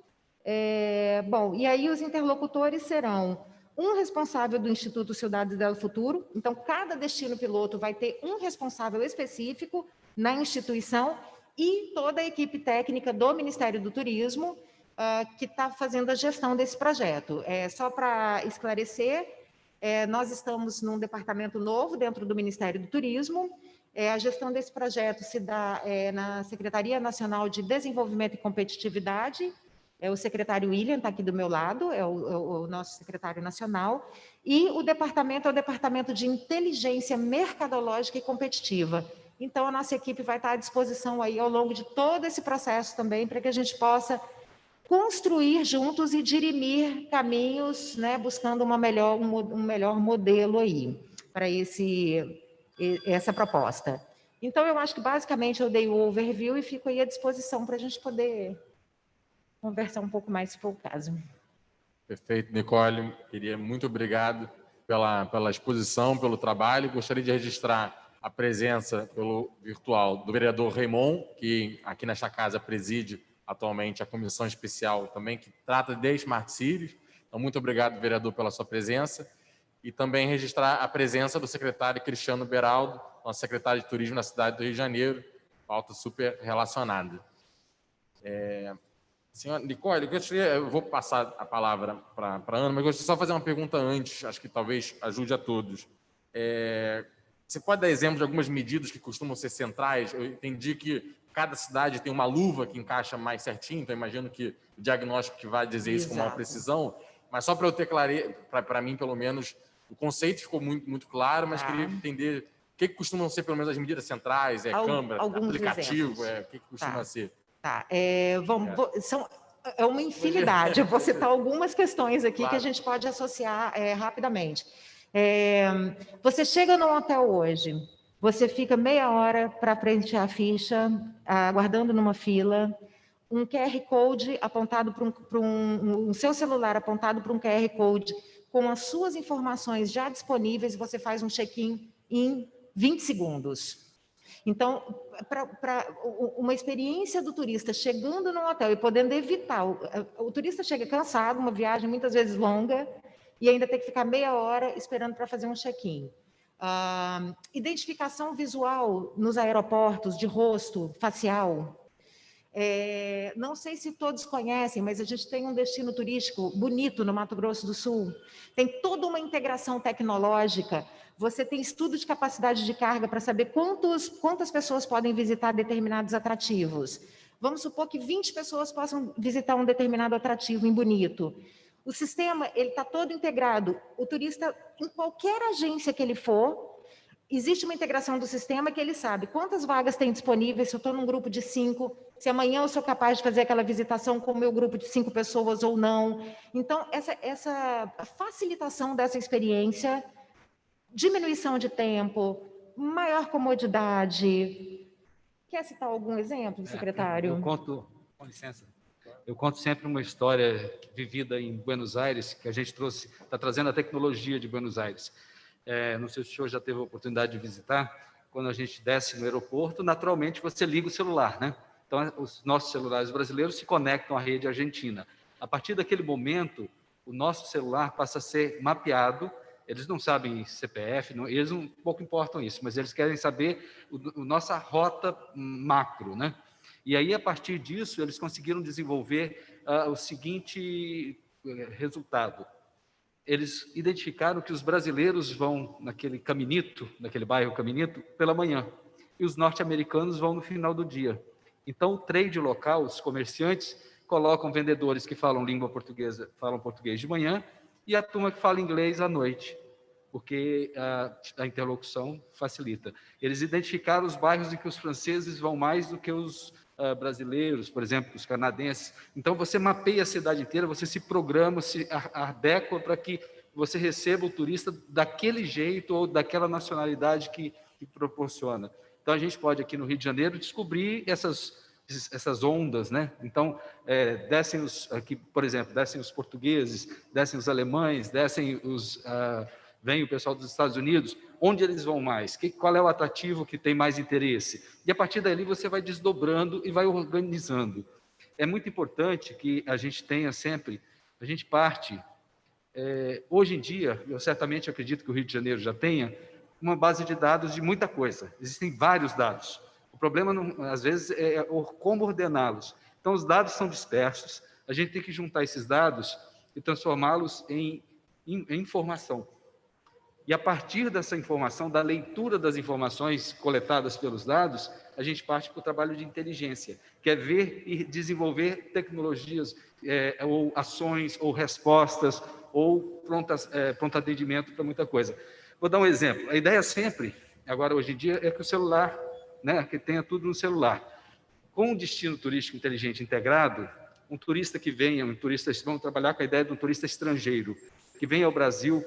Bom, e aí os interlocutores serão um responsável do Instituto Cidades del Futuro, então cada destino piloto vai ter um responsável específico na instituição, e toda a equipe técnica do Ministério do Turismo que está fazendo a gestão desse projeto. Só para esclarecer, nós estamos num departamento novo dentro do Ministério do Turismo. A gestão desse projeto se dá na Secretaria Nacional de Desenvolvimento e Competitividade. O secretário William está aqui do meu lado, é o nosso secretário nacional. E o departamento é o Departamento de Inteligência Mercadológica e Competitiva. Então, a nossa equipe vai estar à disposição aí ao longo de todo esse processo também, para que a gente possa construir juntos e dirimir caminhos, né, buscando um melhor modelo aí para essa proposta. Então, eu acho que basicamente eu dei o overview e fico aí à disposição para a gente poder conversar um pouco mais, se for o caso. Perfeito, Nicole. Muito obrigado pela exposição, pelo trabalho. Gostaria de registrar a presença pelo virtual do vereador Raimon, que aqui nesta casa preside atualmente a comissão especial também, que trata de Smart Cities. Então, muito obrigado, vereador, pela sua presença. E também registrar a presença do secretário Cristiano Beraldo, nosso secretário de Turismo na cidade do Rio de Janeiro, pauta super relacionada. Senhora Nicole, eu vou passar a palavra para a Ana, mas eu gostaria só de fazer uma pergunta antes, acho que talvez ajude a todos. Você pode dar exemplo de algumas medidas que costumam ser centrais? Eu entendi que cada cidade tem uma luva que encaixa mais certinho, então imagino que o diagnóstico que vai dizer isso com maior precisão, mas só para eu ter clareza, para mim pelo menos, o conceito ficou muito claro, mas queria entender o que costumam ser pelo menos as medidas centrais, câmara, aplicativo, o que costuma ser? Tá, é uma infinidade. Eu vou citar algumas questões aqui que a gente pode associar rapidamente. Você chega num hotel hoje, você fica meia hora para preencher a ficha, aguardando numa fila, um QR Code apontado para um seu celular apontado para um QR Code com as suas informações já disponíveis, você faz um check-in em 20 segundos. Então, para uma experiência do turista chegando num hotel e podendo evitar, o turista chega cansado, uma viagem muitas vezes longa, e ainda tem que ficar meia hora esperando para fazer um check-in. Identificação visual nos aeroportos, de rosto, facial. Não sei se todos conhecem, mas a gente tem um destino turístico bonito no Mato Grosso do Sul. Tem toda uma integração tecnológica. Você tem estudo de capacidade de carga para saber quantas pessoas podem visitar determinados atrativos. Vamos supor que 20 pessoas possam visitar um determinado atrativo em Bonito. O sistema está todo integrado. O turista, em qualquer agência que ele for, existe uma integração do sistema que ele sabe quantas vagas tem disponíveis, se eu estou num grupo de 5, se amanhã eu sou capaz de fazer aquela visitação com o meu grupo de 5 pessoas ou não. Então, essa facilitação dessa experiência, diminuição de tempo, maior comodidade. Quer citar algum exemplo, secretário? Com licença, eu conto sempre uma história vivida em Buenos Aires, que a gente está trazendo a tecnologia de Buenos Aires. Não sei se o senhor já teve a oportunidade de visitar. Quando a gente desce no aeroporto, naturalmente você liga o celular, né? Então, os nossos celulares brasileiros se conectam à rede argentina. A partir daquele momento, o nosso celular passa a ser mapeado. Eles não sabem CPF, eles um pouco importam isso, mas eles querem saber a nossa rota macro, né? E aí, a partir disso, eles conseguiram desenvolver o seguinte resultado. Eles identificaram que os brasileiros vão naquele bairro Caminito, pela manhã, e os norte-americanos vão no final do dia. Então, o trade local, os comerciantes, colocam vendedores que falam língua portuguesa, falam português de manhã, e a turma que fala inglês à noite, porque a interlocução facilita. Eles identificaram os bairros em que os franceses vão mais do que os brasileiros, por exemplo, os canadenses. Então, você mapeia a cidade inteira, você se programa, se adequa para que você receba o turista daquele jeito ou daquela nacionalidade que proporciona. Então, a gente pode, aqui no Rio de Janeiro, descobrir essas ondas, né? Então, descem aqui, por exemplo, descem os portugueses, descem os alemães, vem o pessoal dos Estados Unidos. Onde eles vão mais? Qual é o atrativo que tem mais interesse? E a partir dali você vai desdobrando e vai organizando. É muito importante que a gente tenha sempre, a gente parte, hoje em dia, eu certamente acredito que o Rio de Janeiro já tenha, uma base de dados de muita coisa. Existem vários dados. O problema, às vezes, é como ordená-los. Então, os dados são dispersos, a gente tem que juntar esses dados e transformá-los em informação. E a partir dessa informação, da leitura das informações coletadas pelos dados, a gente parte para o trabalho de inteligência, que é ver e desenvolver tecnologias, ou ações, ou respostas, ou pronto atendimento para muita coisa. Vou dar um exemplo. A ideia sempre, agora hoje em dia, é que o celular, né, que tenha tudo no celular. Com um destino turístico inteligente integrado, um turista que venha, vamos trabalhar com a ideia de um turista estrangeiro, que venha ao Brasil,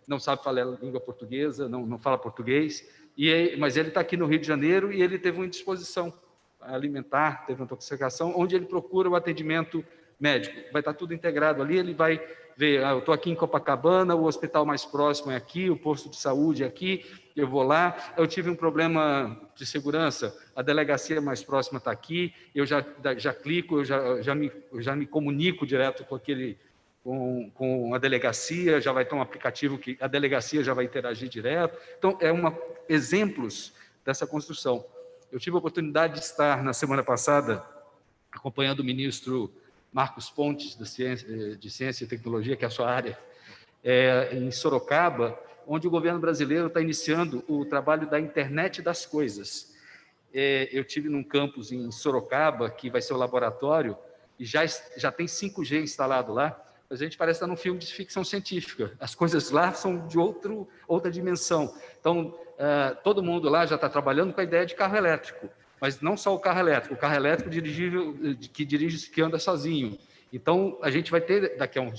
não sabe falar a língua portuguesa, não fala português, mas ele está aqui no Rio de Janeiro e ele teve uma indisposição alimentar, teve uma intoxicação, onde ele procura o atendimento médico. Vai estar tudo integrado ali, ele vai ver, eu estou aqui em Copacabana, o hospital mais próximo é aqui, o posto de saúde é aqui, eu vou lá, eu tive um problema de segurança, a delegacia mais próxima está aqui, eu já clico, eu já me comunico direto com a delegacia, já vai ter um aplicativo que a delegacia já vai interagir direto. Então, exemplos dessa construção. Eu tive a oportunidade de estar, na semana passada, acompanhando o ministro Marcos Pontes, de Ciência e Tecnologia, que é a sua área, em Sorocaba, onde o governo brasileiro está iniciando o trabalho da internet das coisas. Eu tive num campus em Sorocaba, que vai ser o laboratório, e já tem 5G instalado lá. A gente parece estar num filme de ficção científica. As coisas lá são de outra dimensão. Então, todo mundo lá já está trabalhando com a ideia de carro elétrico, mas não só o carro elétrico dirigível, que anda sozinho. Então, a gente vai ter, daqui a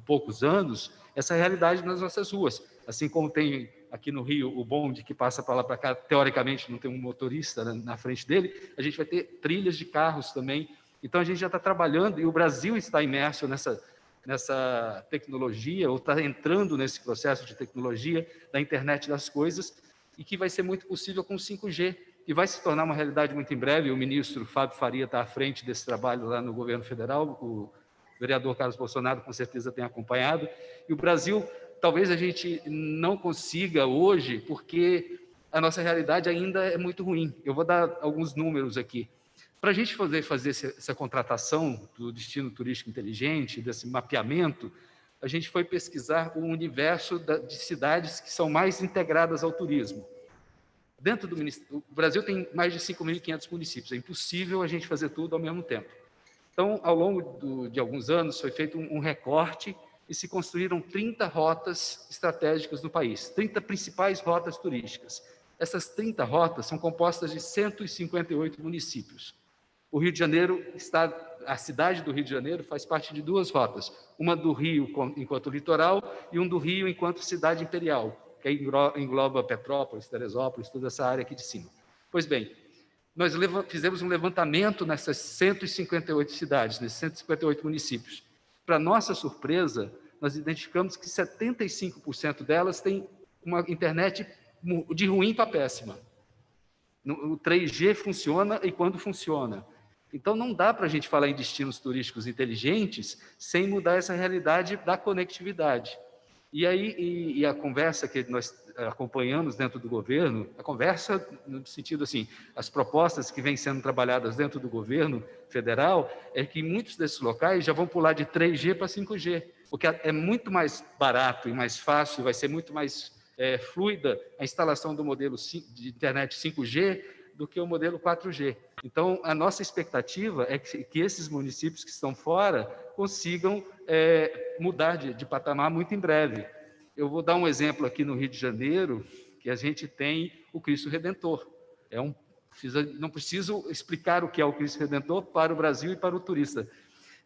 poucos anos, essa realidade nas nossas ruas. Assim como tem aqui no Rio o bonde que passa para lá para cá, teoricamente não tem um motorista na frente dele, a gente vai ter trilhas de carros também. Então, a gente já está trabalhando, e o Brasil está imerso nessa tecnologia, ou está entrando nesse processo de tecnologia da internet das coisas, e que vai ser muito possível com o 5G, e vai se tornar uma realidade muito em breve. O ministro Fábio Faria está à frente desse trabalho lá no governo federal, o vereador Carlos Bolsonaro com certeza tem acompanhado, e o Brasil, talvez a gente não consiga hoje, porque a nossa realidade ainda é muito ruim. Eu vou dar alguns números aqui. Para a gente fazer essa contratação do destino turístico inteligente, desse mapeamento, a gente foi pesquisar o universo de cidades que são mais integradas ao turismo. O Brasil tem mais de 5.500 municípios, é impossível a gente fazer tudo ao mesmo tempo. Então, ao longo de alguns anos, foi feito um recorte e se construíram 30 rotas estratégicas no país, 30 principais rotas turísticas. Essas 30 rotas são compostas de 158 municípios. O Rio de Janeiro a cidade do Rio de Janeiro faz parte de 2 rotas, uma do Rio enquanto litoral e um do Rio enquanto cidade imperial, que engloba Petrópolis, Teresópolis, toda essa área aqui de cima. Pois bem, nós fizemos um levantamento nessas 158 cidades, nesses 158 municípios. Para nossa surpresa, nós identificamos que 75% delas têm uma internet de ruim para péssima. O 3G funciona e quando funciona. Então, não dá para a gente falar em destinos turísticos inteligentes sem mudar essa realidade da conectividade. E aí, a conversa que nós acompanhamos dentro do governo, a conversa no sentido assim, as propostas que vêm sendo trabalhadas dentro do governo federal, é que muitos desses locais já vão pular de 3G para 5G, porque é muito mais barato e mais fácil, vai ser muito mais fluida a instalação do modelo de internet 5G do que o modelo 4G. Então, a nossa expectativa é que esses municípios que estão fora consigam mudar de patamar muito em breve. Eu vou dar um exemplo aqui no Rio de Janeiro, que a gente tem o Cristo Redentor. Não preciso explicar o que é o Cristo Redentor para o Brasil e para o turista.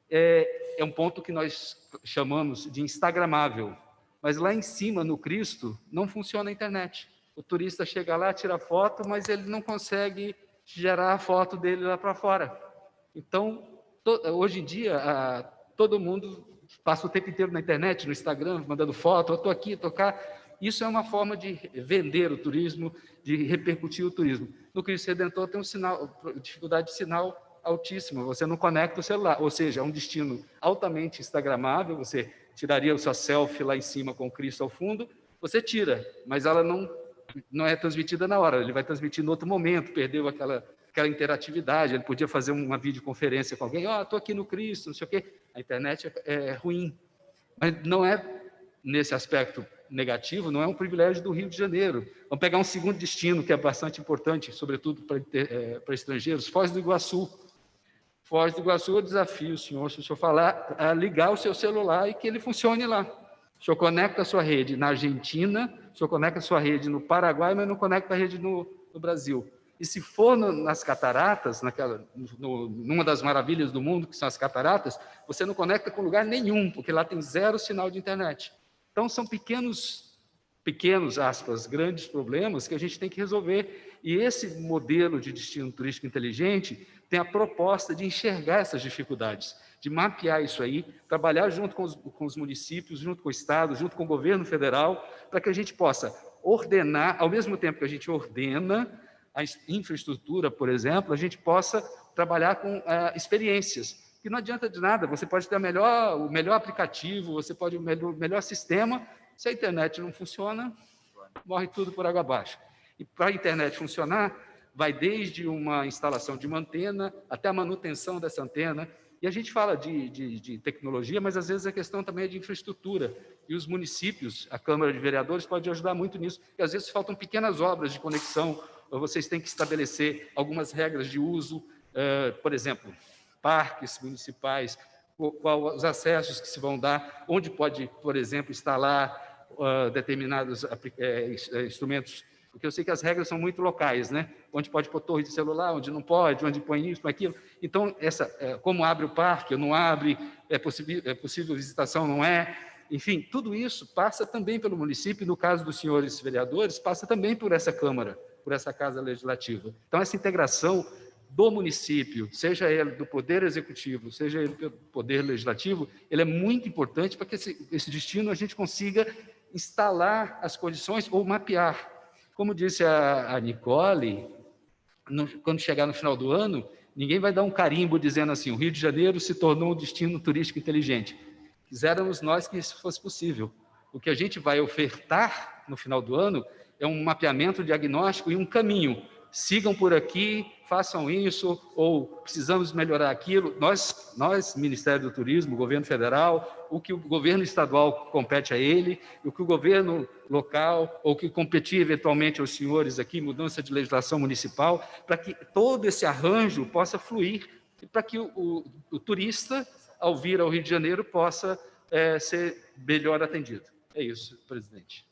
É um ponto que nós chamamos de instagramável, mas lá em cima, no Cristo, não funciona a internet. O turista chega lá, tira foto, mas ele não consegue gerar a foto dele lá para fora. Então, hoje em dia, todo mundo passa o tempo inteiro na internet, no Instagram, mandando foto, eu estou aqui, estou cá. Isso é uma forma de vender o turismo, de repercutir o turismo. No Cristo Redentor tem dificuldade de sinal altíssima, você não conecta o celular, ou seja, é um destino altamente instagramável, você tiraria a sua selfie lá em cima com o Cristo ao fundo, você tira, mas ela não é transmitida na hora, ele vai transmitir no outro momento, perdeu aquela interatividade, ele podia fazer uma videoconferência com alguém, estou aqui no Cristo, não sei o quê. A internet é ruim, mas não é, nesse aspecto negativo, não é um privilégio do Rio de Janeiro. Vamos pegar um segundo destino, que é bastante importante, sobretudo para estrangeiros, Foz do Iguaçu. Foz do Iguaçu, eu desafio o senhor, se o senhor falar, a ligar o seu celular e que ele funcione lá. O senhor conecta a sua rede na Argentina, o senhor conecta a sua rede no Paraguai, mas não conecta a rede no Brasil. E se for nas cataratas, numa das maravilhas do mundo, que são as cataratas, você não conecta com lugar nenhum, porque lá tem 0 sinal de internet. Então, são pequenos, aspas, grandes problemas que a gente tem que resolver. E esse modelo de destino turístico inteligente tem a proposta de enxergar essas dificuldades, de mapear isso aí, trabalhar junto com os municípios, junto com o Estado, junto com o governo federal, para que a gente possa ordenar, ao mesmo tempo que a gente ordena a infraestrutura, por exemplo, a gente possa trabalhar com experiências. Que não adianta de nada, você pode ter o melhor aplicativo, você pode ter o melhor sistema, se a internet não funciona, morre tudo por água abaixo. E para a internet funcionar, vai desde uma instalação de uma antena até a manutenção dessa antena. E a gente fala de tecnologia, mas às vezes a questão também é de infraestrutura. E os municípios, a Câmara de Vereadores, pode ajudar muito nisso. E às vezes faltam pequenas obras de conexão, ou vocês têm que estabelecer algumas regras de uso, por exemplo, parques municipais, qual os acessos que se vão dar, onde pode, por exemplo, instalar determinados instrumentos, porque eu sei que as regras são muito locais, né? Onde pode pôr torre de celular, onde não pode, onde põe isso, põe aquilo. Então, como abre o parque, ou não abre, é possível visitação, não é? Enfim, tudo isso passa também pelo município, e no caso dos senhores vereadores, passa também por essa Câmara, por essa Casa Legislativa. Então, essa integração do município, seja ele do Poder Executivo, seja ele do Poder Legislativo, ele é muito importante para que esse destino a gente consiga instalar as condições ou mapear. Como disse a Nicole, quando chegar no final do ano, ninguém vai dar um carimbo dizendo assim, o Rio de Janeiro se tornou um destino turístico inteligente. Quiséramos nós que isso fosse possível. O que a gente vai ofertar no final do ano é um mapeamento diagnóstico e um caminho. Sigam por aqui, façam isso, ou precisamos melhorar aquilo. Nós, Ministério do Turismo, Governo Federal, o que o governo estadual compete a ele, o que o governo local, ou que competir eventualmente aos senhores aqui, mudança de legislação municipal, para que todo esse arranjo possa fluir e para que o turista, ao vir ao Rio de Janeiro, possa ser melhor atendido. É isso, presidente.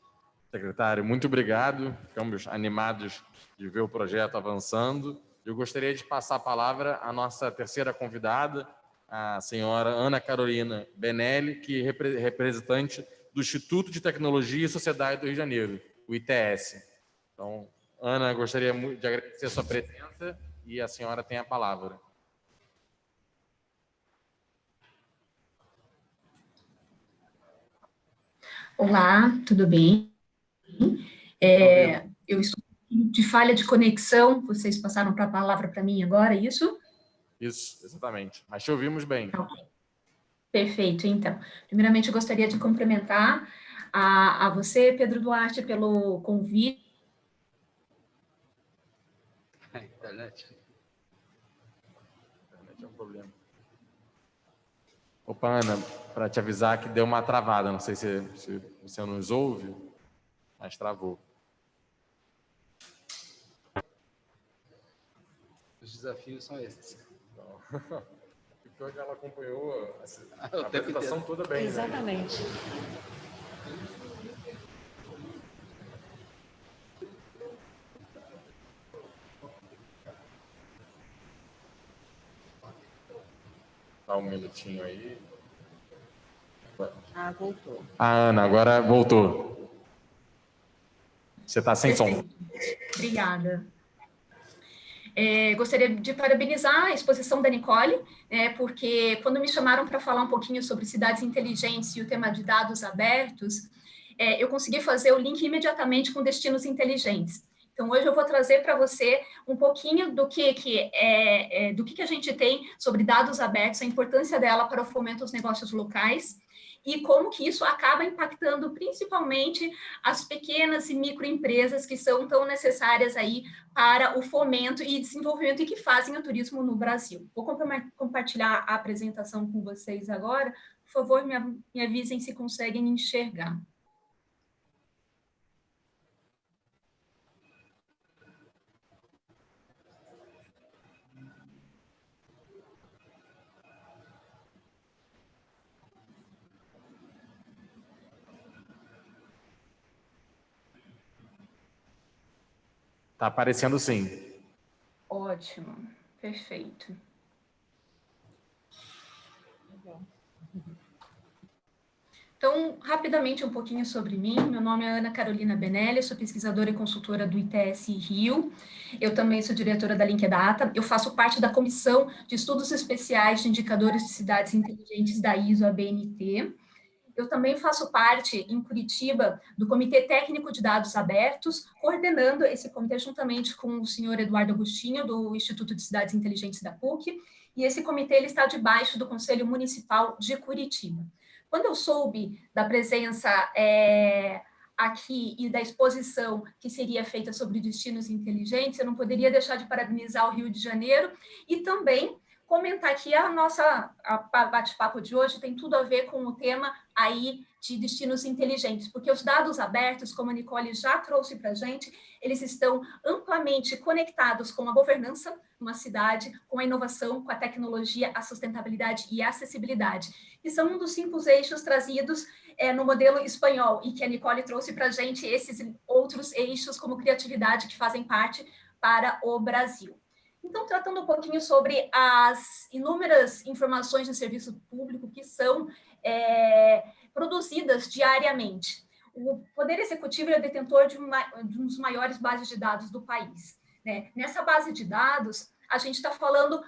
Secretário, muito obrigado. Ficamos animados de ver o projeto avançando. Eu gostaria de passar a palavra à nossa terceira convidada, a senhora Ana Carolina Benelli, que é representante do Instituto de Tecnologia e Sociedade do Rio de Janeiro, o ITS. Então, Ana, gostaria muito de agradecer a sua presença e a senhora tem a palavra. Olá, tudo bem? Eu estou de falha de conexão, vocês passaram a palavra para mim agora, é isso? Isso, exatamente. Mas te ouvimos bem. Okay. Perfeito, então. Primeiramente, eu gostaria de cumprimentar a você, Pedro Duarte, pelo convite. A internet é um problema. Opa, Ana, para te avisar que deu uma travada, não sei se você nos ouve, mas travou. Os desafios são esses. O pior é que ela acompanhou a apresentação toda bem. Exatamente. Né? Dá um minutinho aí. Voltou. Ana, agora voltou. Você está sem som. Obrigada. Gostaria de parabenizar a exposição da Nicole, porque quando me chamaram para falar um pouquinho sobre cidades inteligentes e o tema de dados abertos, eu consegui fazer o link imediatamente com destinos inteligentes. Então, hoje eu vou trazer para você um pouquinho do que a gente tem sobre dados abertos, a importância dela para o fomento dos negócios locais, e como que isso acaba impactando principalmente as pequenas e microempresas que são tão necessárias aí para o fomento e desenvolvimento e que fazem o turismo no Brasil. Vou compartilhar a apresentação com vocês agora. Por favor, me avisem se conseguem enxergar. Está aparecendo sim. Ótimo, perfeito. Então, rapidamente um pouquinho sobre mim. Meu nome é Ana Carolina Benelli, sou pesquisadora e consultora do ITS Rio. Eu também sou diretora da Linkdata. Eu faço parte da Comissão de Estudos Especiais de Indicadores de Cidades Inteligentes da ISO ABNT. eu também faço parte, em Curitiba, do Comitê Técnico de Dados Abertos, coordenando esse comitê juntamente com o senhor Eduardo Agostinho, do Instituto de Cidades Inteligentes da PUC, e esse comitê ele está debaixo do Conselho Municipal de Curitiba. Quando eu soube da presença aqui e da exposição que seria feita sobre destinos inteligentes, eu não poderia deixar de parabenizar o Rio de Janeiro e também comentar que a bate-papo de hoje tem tudo a ver com o tema aí de destinos inteligentes, porque os dados abertos, como a Nicole já trouxe para a gente, eles estão amplamente conectados com a governança de uma cidade, com a inovação, com a tecnologia, a sustentabilidade e a acessibilidade, que são um dos 5 eixos trazidos no modelo espanhol, e que a Nicole trouxe para a gente esses outros eixos como criatividade que fazem parte para o Brasil. Então, tratando um pouquinho sobre as inúmeras informações de serviço público que são produzidas diariamente. O Poder Executivo é detentor de uma das maiores bases de dados do país, né? Nessa base de dados, a gente está falando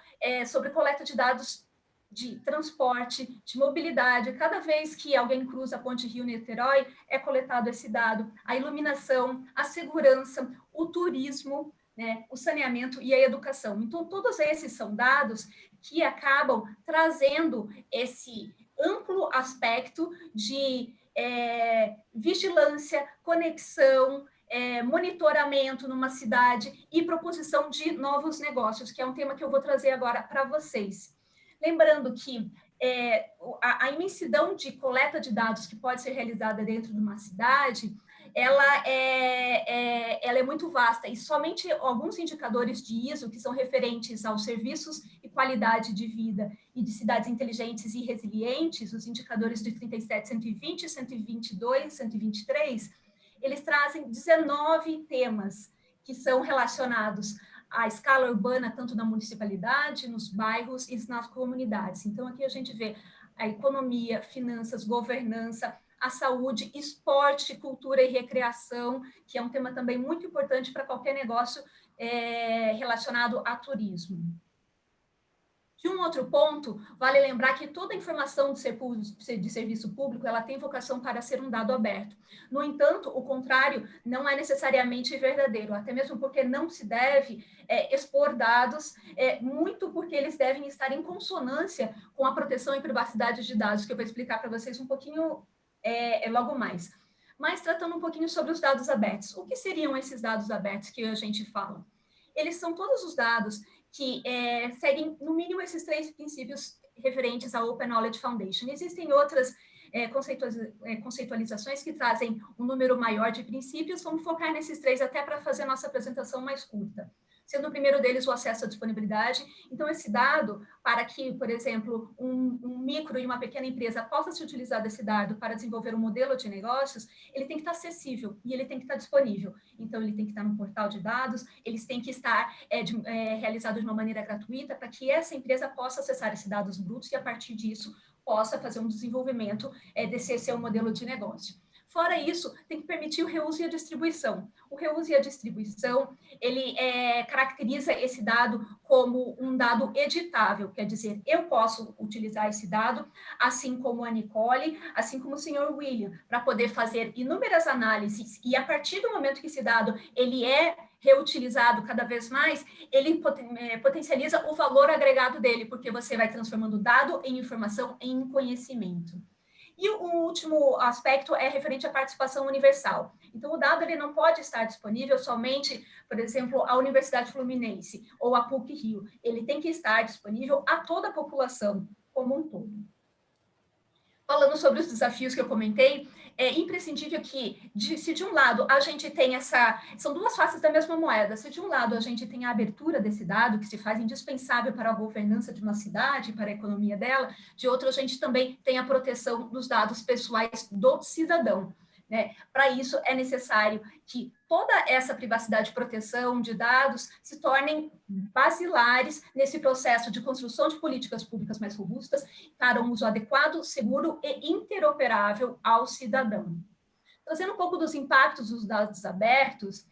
sobre coleta de dados de transporte, de mobilidade. Cada vez que alguém cruza a ponte Rio-Niterói, é coletado esse dado. A iluminação, a segurança, o turismo, né, o saneamento e a educação. Então, todos esses são dados que acabam trazendo esse amplo aspecto de vigilância, conexão, monitoramento numa cidade e proposição de novos negócios, que é um tema que eu vou trazer agora para vocês. Lembrando que a imensidão de coleta de dados que pode ser realizada dentro de uma cidade, ela é muito vasta, e somente alguns indicadores de ISO, que são referentes aos serviços e qualidade de vida e de cidades inteligentes e resilientes, os indicadores de 37, 120, 122, 123, eles trazem 19 temas que são relacionados à escala urbana, tanto na municipalidade, nos bairros e nas comunidades. Então, aqui a gente vê a economia, finanças, governança, a saúde, esporte, cultura e recreação, que é um tema também muito importante para qualquer negócio relacionado a turismo. De um outro ponto, vale lembrar que toda informação de serviço público, ela tem vocação para ser um dado aberto. No entanto, o contrário não é necessariamente verdadeiro, até mesmo porque não se deve expor dados, muito porque eles devem estar em consonância com a proteção e privacidade de dados, que eu vou explicar para vocês um pouquinho logo mais. Mas tratando um pouquinho sobre os dados abertos. O que seriam esses dados abertos que a gente fala? Eles são todos os dados que seguem, no mínimo, esses 3 princípios referentes à Open Knowledge Foundation. Existem outras conceitualizações que trazem um número maior de princípios, vamos focar nesses 3 até para fazer a nossa apresentação mais curta. Sendo o primeiro deles o acesso à disponibilidade. Então, esse dado, para que, por exemplo, um micro e uma pequena empresa possa se utilizar desse dado para desenvolver um modelo de negócios, ele tem que estar acessível e ele tem que estar disponível. Então, ele tem que estar no portal de dados, eles têm que estar realizado de uma maneira gratuita para que essa empresa possa acessar esses dados brutos e, a partir disso, possa fazer um desenvolvimento desse seu modelo de negócio. Fora isso, tem que permitir o reuso e a distribuição. O reuso e a distribuição, ele caracteriza esse dado como um dado editável, quer dizer, eu posso utilizar esse dado, assim como a Nicole, assim como o senhor William, para poder fazer inúmeras análises, e a partir do momento que esse dado ele é reutilizado cada vez mais, ele potencializa o valor agregado dele, porque você vai transformando o dado em informação, em conhecimento. E o último aspecto é referente à participação universal. Então, o dado ele não pode estar disponível somente, por exemplo, à Universidade Fluminense ou à PUC-Rio. Ele tem que estar disponível a toda a população como um todo. Falando sobre os desafios que eu comentei, é imprescindível que, se de um lado a gente tem são 2 faces da mesma moeda. Se de um lado a gente tem a abertura desse dado, que se faz indispensável para a governança de uma cidade, para a economia dela, de outro a gente também tem a proteção dos dados pessoais do cidadão, né? Para isso é necessário que toda essa privacidade e proteção de dados se tornem basilares nesse processo de construção de políticas públicas mais robustas para um uso adequado, seguro e interoperável ao cidadão. Trazendo um pouco dos impactos dos dados abertos,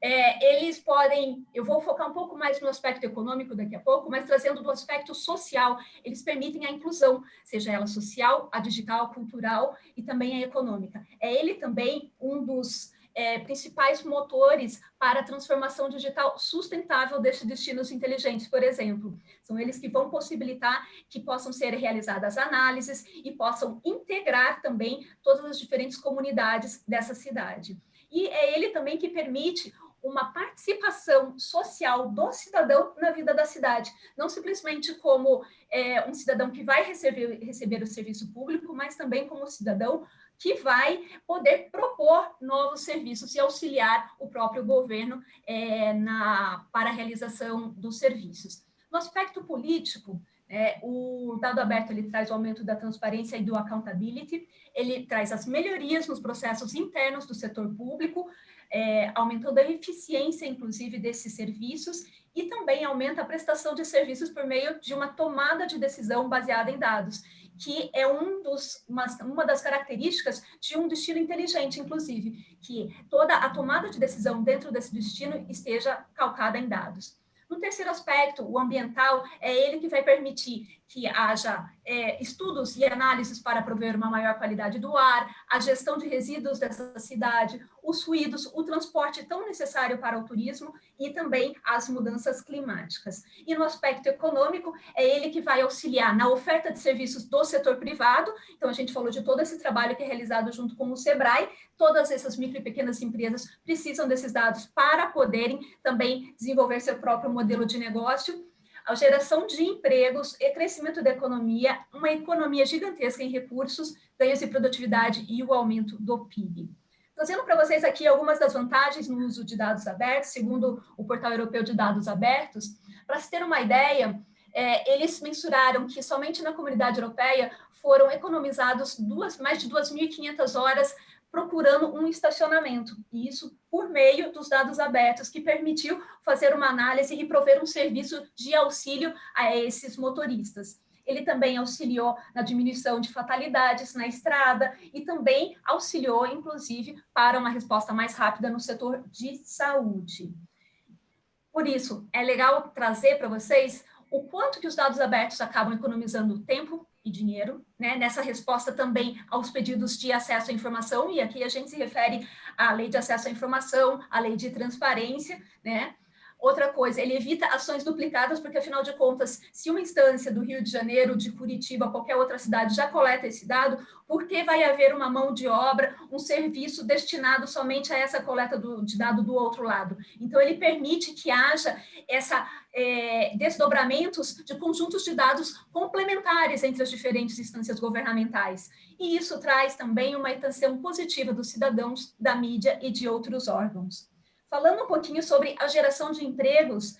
eles podem, eu vou focar um pouco mais no aspecto econômico daqui a pouco, mas trazendo do aspecto social, eles permitem a inclusão, seja ela social, a digital, cultural e também a econômica. É ele também um dos principais motores para a transformação digital sustentável desses destinos inteligentes, por exemplo. São eles que vão possibilitar que possam ser realizadas análises e possam integrar também todas as diferentes comunidades dessa cidade. E é ele também que permite uma participação social do cidadão na vida da cidade, não simplesmente como um cidadão que vai receber o serviço público, mas também como cidadão que vai poder propor novos serviços e auxiliar o próprio governo para a realização dos serviços. No aspecto político, o dado aberto ele traz o aumento da transparência e do accountability, ele traz as melhorias nos processos internos do setor público, aumentando a eficiência, inclusive, desses serviços, e também aumenta a prestação de serviços por meio de uma tomada de decisão baseada em dados, que é uma das características de um destino inteligente, inclusive, que toda a tomada de decisão dentro desse destino esteja calcada em dados. No terceiro aspecto, o ambiental, é ele que vai permitir que haja estudos e análises para prover uma maior qualidade do ar, a gestão de resíduos dessa cidade, os ruídos, o transporte tão necessário para o turismo e também as mudanças climáticas. E no aspecto econômico, é ele que vai auxiliar na oferta de serviços do setor privado. Então, a gente falou de todo esse trabalho que é realizado junto com o SEBRAE. Todas essas micro e pequenas empresas precisam desses dados para poderem também desenvolver seu próprio modelo de negócio. A geração de empregos e crescimento da economia, uma economia gigantesca em recursos, ganhos de produtividade e o aumento do PIB. Trazendo para vocês aqui algumas das vantagens no uso de dados abertos, segundo o Portal Europeu de Dados Abertos. Para se ter uma ideia, eles mensuraram que somente na Comunidade Europeia foram economizados mais de 2.500 horas procurando um estacionamento, e isso por meio dos dados abertos, que permitiu fazer uma análise e prover um serviço de auxílio a esses motoristas. Ele também auxiliou na diminuição de fatalidades na estrada e também auxiliou, inclusive, para uma resposta mais rápida no setor de saúde. Por isso, é legal trazer para vocês o quanto que os dados abertos acabam economizando tempo e dinheiro, né? Nessa resposta também aos pedidos de acesso à informação, e aqui a gente se refere à Lei de Acesso à Informação, à Lei de Transparência, né? Outra coisa, ele evita ações duplicadas, porque, afinal de contas, se uma instância do Rio de Janeiro, de Curitiba, qualquer outra cidade já coleta esse dado, por que vai haver uma mão de obra, um serviço destinado somente a essa coleta de dado do outro lado? Então, ele permite que haja desdobramentos de conjuntos de dados complementares entre as diferentes instâncias governamentais. E isso traz também uma atenção positiva dos cidadãos, da mídia e de outros órgãos. Falando um pouquinho sobre a geração de empregos,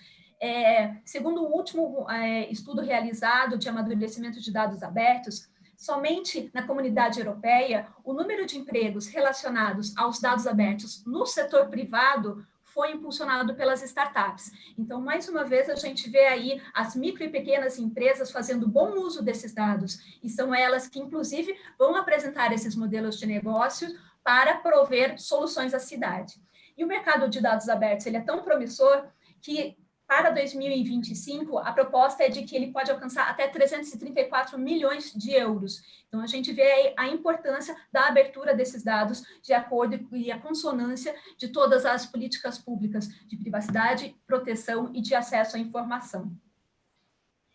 segundo o último estudo realizado de amadurecimento de dados abertos, somente na Comunidade Europeia, o número de empregos relacionados aos dados abertos no setor privado foi impulsionado pelas startups. Então, mais uma vez, a gente vê aí as micro e pequenas empresas fazendo bom uso desses dados, e são elas que, inclusive, vão apresentar esses modelos de negócio para prover soluções à cidade. E o mercado de dados abertos ele é tão promissor que, para 2025, a proposta é de que ele pode alcançar até 334 milhões de euros. Então, a gente vê a importância da abertura desses dados de acordo com a consonância de todas as políticas públicas de privacidade, proteção e de acesso à informação.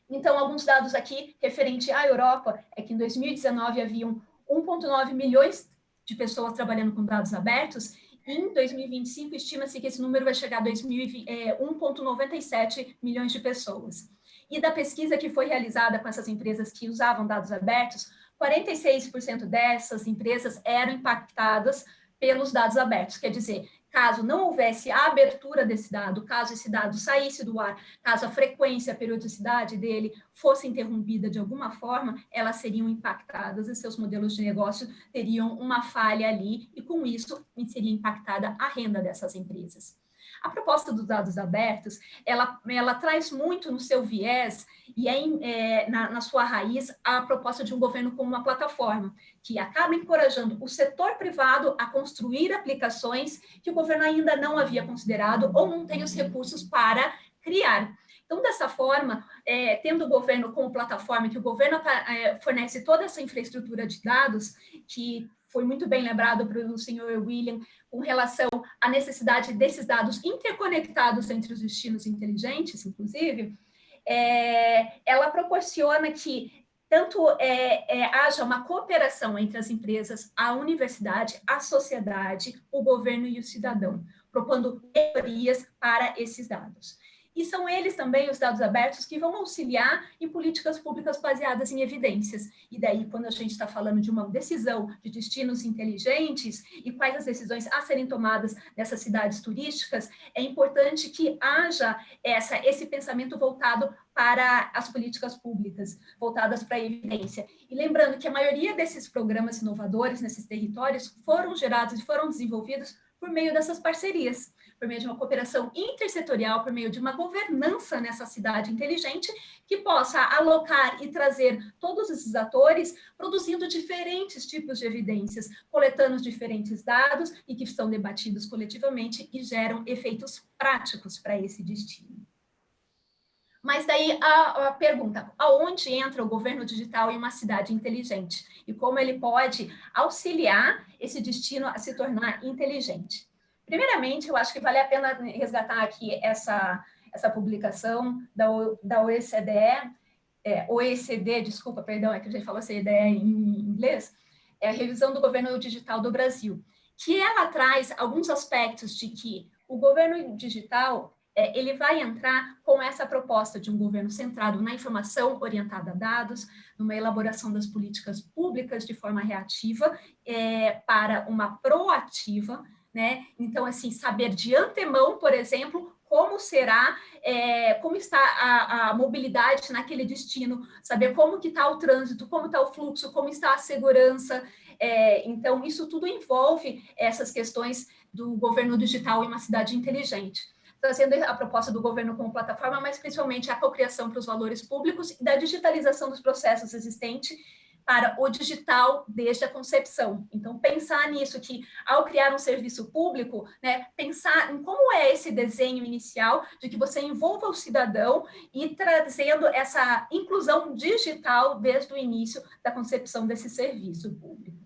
Então, alguns dados aqui referente à Europa é que em 2019 haviam 1,9 milhões de pessoas trabalhando com dados abertos. Em 2025, estima-se que esse número vai chegar a 1,97 milhões de pessoas. E da pesquisa que foi realizada com essas empresas que usavam dados abertos, 46% dessas empresas eram impactadas pelos dados abertos. Quer dizer, caso não houvesse a abertura desse dado, caso esse dado saísse do ar, caso a frequência, a periodicidade dele fosse interrompida de alguma forma, elas seriam impactadas e seus modelos de negócio teriam uma falha ali e, com isso, seria impactada a renda dessas empresas. A proposta dos dados abertos, ela traz muito no seu viés e na sua raiz a proposta de um governo como uma plataforma, que acaba encorajando o setor privado a construir aplicações que o governo ainda não havia considerado ou não tem os recursos para criar. Então, dessa forma, tendo o governo como plataforma, que o governo fornece toda essa infraestrutura de dados, que foi muito bem lembrado pelo senhor William, com relação à necessidade desses dados interconectados entre os destinos inteligentes, inclusive, ela proporciona que tanto haja uma cooperação entre as empresas, a universidade, a sociedade, o governo e o cidadão, propondo melhorias para esses dados. E são eles também, os dados abertos, que vão auxiliar em políticas públicas baseadas em evidências. E daí, quando a gente está falando de uma decisão de destinos inteligentes e quais as decisões a serem tomadas nessas cidades turísticas, é importante que haja esse pensamento voltado para as políticas públicas, voltadas para a evidência. E lembrando que a maioria desses programas inovadores nesses territórios foram gerados e foram desenvolvidos por meio dessas parcerias, por meio de uma cooperação intersetorial, por meio de uma governança nessa cidade inteligente, que possa alocar e trazer todos esses atores, produzindo diferentes tipos de evidências, coletando diferentes dados e que são debatidos coletivamente e geram efeitos práticos para esse destino. Mas daí a pergunta, aonde entra o governo digital em uma cidade inteligente? E como ele pode auxiliar esse destino a se tornar inteligente? Primeiramente, eu acho que vale a pena resgatar aqui essa publicação da OECD, desculpa, perdão, é que a gente falou OCDE em inglês, é a revisão do governo digital do Brasil, que ela traz alguns aspectos de que o governo digital ele vai entrar com essa proposta de um governo centrado na informação orientada a dados, numa elaboração das políticas públicas de forma reativa para uma proativa, né? Então, assim, saber de antemão, por exemplo, como está a mobilidade naquele destino, saber como que está o trânsito, como está o fluxo, como está a segurança. Então, isso tudo envolve essas questões do governo digital em uma cidade inteligente, trazendo a proposta do governo como plataforma, mas principalmente a cocriação para os valores públicos e da digitalização dos processos existentes para o digital desde a concepção. Então, pensar nisso, que ao criar um serviço público, né, pensar em como é esse desenho inicial, de que você envolva o cidadão e trazendo essa inclusão digital desde o início da concepção desse serviço público.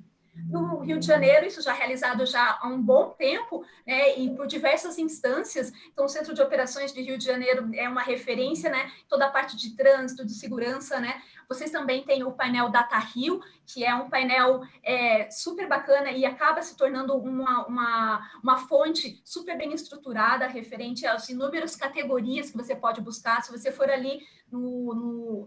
No Rio de Janeiro, isso já é realizado já há um bom tempo, né, e por diversas instâncias. Então, o Centro de Operações de Rio de Janeiro é uma referência, né, toda a parte de trânsito, de segurança, né. Vocês também têm o painel Data Rio, que é um painel super bacana e acaba se tornando uma fonte super bem estruturada, referente às inúmeras categorias que você pode buscar. Se você for ali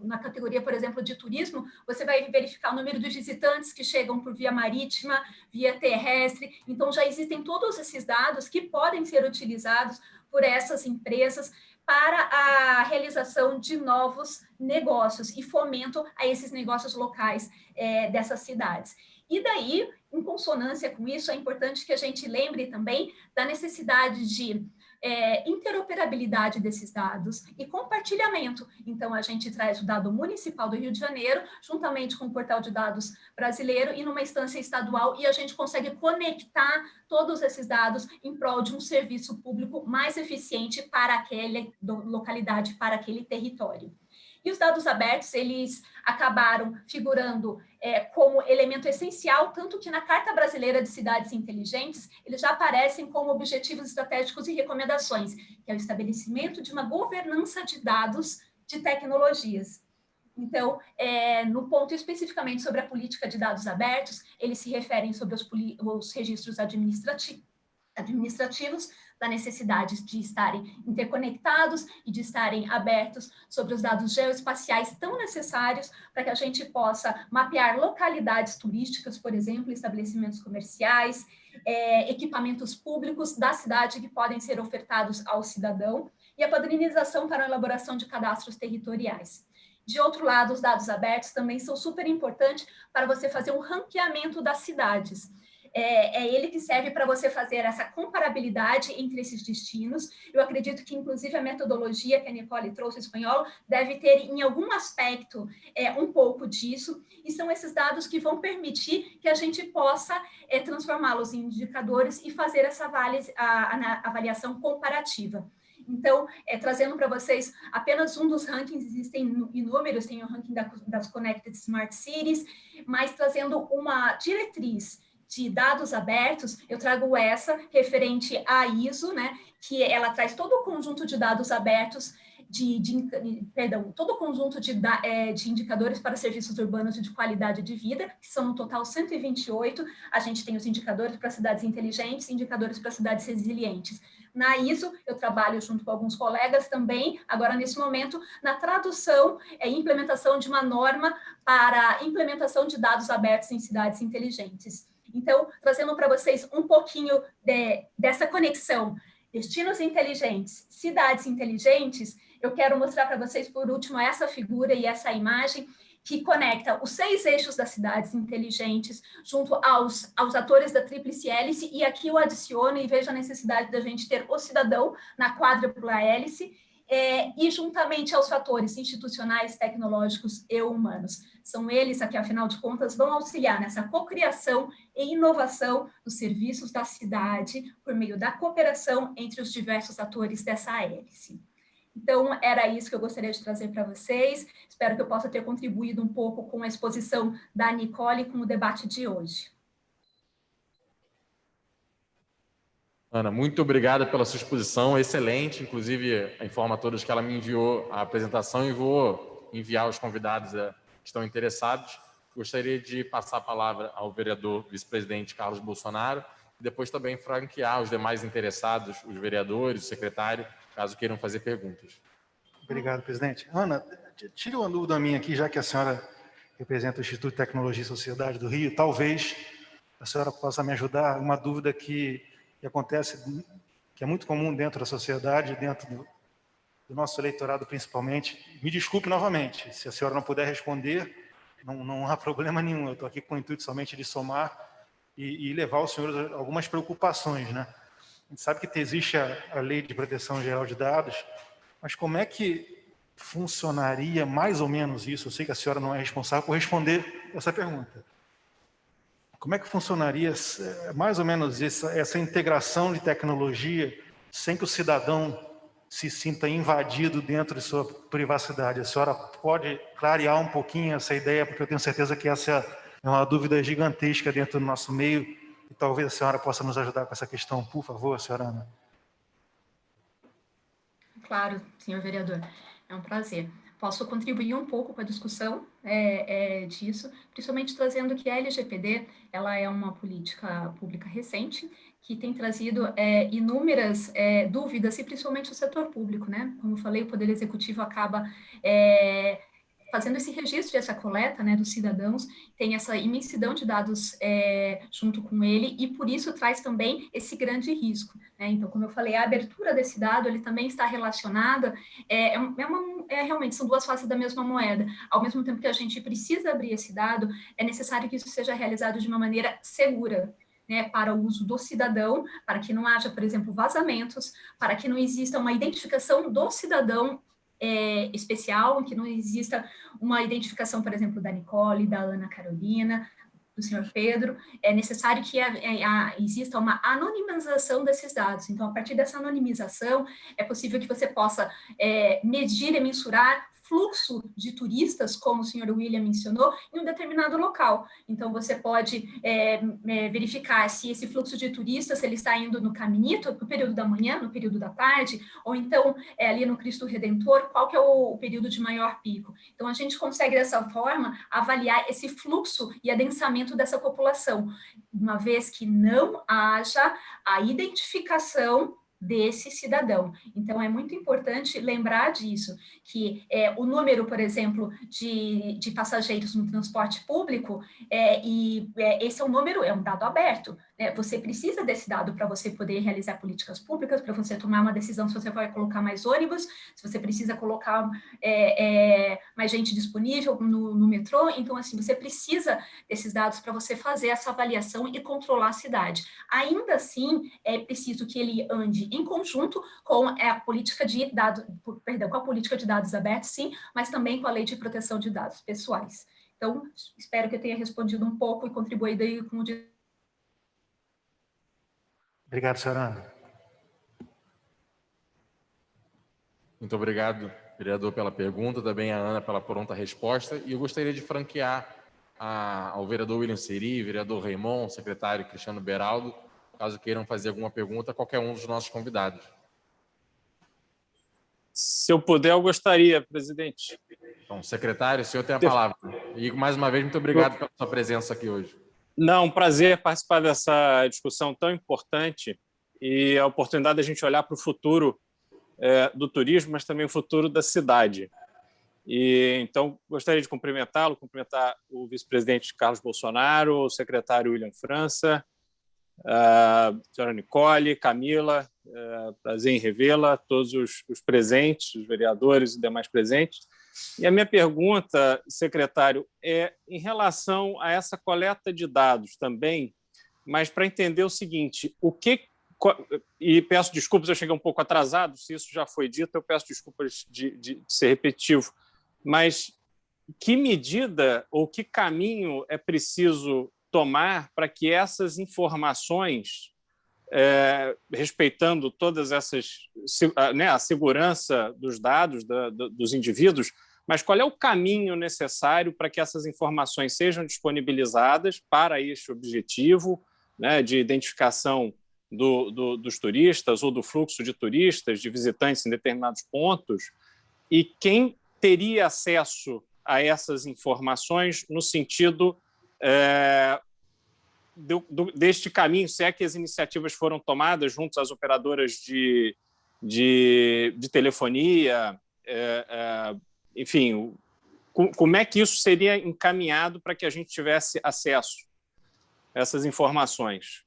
na categoria, por exemplo, de turismo, você vai verificar o número de visitantes que chegam por via marítima, via terrestre. Então, já existem todos esses dados que podem ser utilizados por essas empresas para a realização de novos negócios e fomento a esses negócios locais dessas cidades. E daí, em consonância com isso, é importante que a gente lembre também da necessidade de interoperabilidade desses dados e compartilhamento. Então, a gente traz o dado municipal do Rio de Janeiro, juntamente com o portal de dados brasileiro e numa instância estadual, e a gente consegue conectar todos esses dados em prol de um serviço público mais eficiente para aquela localidade, para aquele território. E os dados abertos, eles acabaram figurando como elemento essencial, tanto que na Carta Brasileira de Cidades Inteligentes, eles já aparecem como objetivos estratégicos e recomendações, que é o estabelecimento de uma governança de dados de tecnologias. Então, no ponto especificamente sobre a política de dados abertos, eles se referem sobre os registros administrativos, da necessidade de estarem interconectados e de estarem abertos sobre os dados geoespaciais tão necessários para que a gente possa mapear localidades turísticas, por exemplo, estabelecimentos comerciais, equipamentos públicos da cidade que podem ser ofertados ao cidadão, e a padronização para a elaboração de cadastros territoriais. De outro lado, os dados abertos também são super importantes para você fazer um ranqueamento das cidades. é ele que serve para você fazer essa comparabilidade entre esses destinos. Eu acredito que, inclusive, a metodologia que a Nicole trouxe, espanhol, deve ter, em algum aspecto, um pouco disso, e são esses dados que vão permitir que a gente possa transformá-los em indicadores e fazer essa avaliação comparativa. Então, trazendo para vocês apenas um dos rankings, existem inúmeros, tem o ranking das Connected Smart Cities, mas trazendo uma diretriz de dados abertos, eu trago essa referente à ISO, né, que ela traz todo o conjunto de dados abertos, todo o conjunto de indicadores para serviços urbanos e de qualidade de vida, que são no total 128. A gente tem os indicadores para cidades inteligentes, indicadores para cidades resilientes. Na ISO, eu trabalho junto com alguns colegas também, agora nesse momento, na tradução e implementação de uma norma para implementação de dados abertos em cidades inteligentes. Então, trazendo para vocês um pouquinho dessa conexão, destinos inteligentes, cidades inteligentes, eu quero mostrar para vocês, por último, essa figura e essa imagem que conecta os 6 eixos das cidades inteligentes junto aos atores da tríplice hélice, e aqui eu adiciono e vejo a necessidade da gente ter o cidadão na quádrupla hélice, e juntamente aos fatores institucionais, tecnológicos e humanos. São eles que, afinal de contas, vão auxiliar nessa cocriação e inovação dos serviços da cidade por meio da cooperação entre os diversos atores dessa hélice. Então, era isso que eu gostaria de trazer para vocês. Espero que eu possa ter contribuído um pouco com a exposição da Nicole e com o debate de hoje. Ana, muito obrigada pela sua exposição, excelente. Inclusive, informo a todos que ela me enviou a apresentação e vou enviar aos convidados que estão interessados. Gostaria de passar a palavra ao vereador vice-presidente Carlos Bolsonaro e depois também franquear os demais interessados, os vereadores, o secretário, caso queiram fazer perguntas. Obrigado, presidente. Ana, tire uma dúvida minha aqui, já que a senhora representa o Instituto de Tecnologia e Sociedade do Rio, talvez a senhora possa me ajudar, uma dúvida que acontece, que é muito comum dentro da sociedade, dentro do nosso eleitorado principalmente. Me desculpe novamente, se a senhora não puder responder, não há problema nenhum, eu estou aqui com o intuito somente de somar e levar aos senhores algumas preocupações, né? A gente sabe que existe a Lei de Proteção Geral de Dados, mas como é que funcionaria mais ou menos isso? Eu sei que a senhora não é responsável por responder essa pergunta. Como é que funcionaria mais ou menos essa integração de tecnologia sem que o cidadão se sinta invadido dentro de sua privacidade? A senhora pode clarear um pouquinho essa ideia, porque eu tenho certeza que essa é uma dúvida gigantesca dentro do nosso meio, e talvez a senhora possa nos ajudar com essa questão, por favor, senhora Ana. Claro, senhor vereador, é um prazer. Posso contribuir um pouco com a discussão disso, principalmente trazendo que a LGPD ela é uma política pública recente que tem trazido inúmeras dúvidas, e principalmente o setor público, né? Como eu falei, o Poder Executivo acaba fazendo esse registro, essa coleta, né, dos cidadãos, tem essa imensidão de dados junto com ele, e por isso traz também esse grande risco, né? Então, como eu falei, a abertura desse dado, ele também está relacionada, realmente são duas faces da mesma moeda. Ao mesmo tempo que a gente precisa abrir esse dado, é necessário que isso seja realizado de uma maneira segura, né, para o uso do cidadão, para que não haja, por exemplo, vazamentos, para que não exista uma identificação do cidadão especial, que não exista uma identificação, por exemplo, da Nicole, da Ana Carolina, do senhor Pedro. É necessário que exista uma anonimização desses dados. Então, a partir dessa anonimização, é possível que você possa medir e mensurar fluxo de turistas, como o senhor William mencionou, em um determinado local. Então, você pode verificar se esse fluxo de turistas ele está indo no Caminito, no período da manhã, no período da tarde, ou então ali no Cristo Redentor, qual que é o período de maior pico. Então, a gente consegue, dessa forma, avaliar esse fluxo e adensamento dessa população, uma vez que não haja a identificação desse cidadão. Então, é muito importante lembrar disso, que o número, por exemplo, de passageiros no transporte público, esse é um número, é um dado aberto, Você precisa desse dado para você poder realizar políticas públicas, para você tomar uma decisão se você vai colocar mais ônibus, se você precisa colocar mais gente disponível no metrô. Então, assim, você precisa desses dados para você fazer essa avaliação e controlar a cidade. Ainda assim, é preciso que ele ande em conjunto com a política de dados, com a política de dados abertos, sim, mas também com a lei de proteção de dados pessoais. Então, espero que eu tenha respondido um pouco e contribuído aí com o... Obrigado, senhora Ana. Muito obrigado, vereador, pela pergunta, também a Ana pela pronta resposta. E eu gostaria de franquear ao vereador William Seri, vereador Raimon, secretário Cristiano Beraldo, caso queiram fazer alguma pergunta, a qualquer um dos nossos convidados. Se eu puder, eu gostaria, presidente. Então, secretário, o senhor tem a palavra. E, mais uma vez, muito obrigado pela sua presença aqui hoje. Não, um prazer participar dessa discussão tão importante e a oportunidade da gente olhar para o futuro do turismo, mas também o futuro da cidade. E, então, gostaria de cumprimentar o vice-presidente Carlos Bolsonaro, o secretário William França, a senhora Nicole, Camila, prazer em revê-la, todos os presentes, os vereadores e demais presentes. E a minha pergunta, secretário, é em relação a essa coleta de dados também, mas para entender o seguinte, e peço desculpas, eu cheguei um pouco atrasado, se isso já foi dito, eu peço desculpas de ser repetitivo, mas que medida ou que caminho é preciso tomar para que essas informações, respeitando todas essas, a segurança dos dados dos indivíduos, mas qual é o caminho necessário para que essas informações sejam disponibilizadas para este objetivo, de identificação dos turistas ou do fluxo de turistas, de visitantes em determinados pontos, e quem teria acesso a essas informações no sentido deste caminho, se é que as iniciativas foram tomadas junto às operadoras de telefonia, enfim, como é que isso seria encaminhado para que a gente tivesse acesso a essas informações?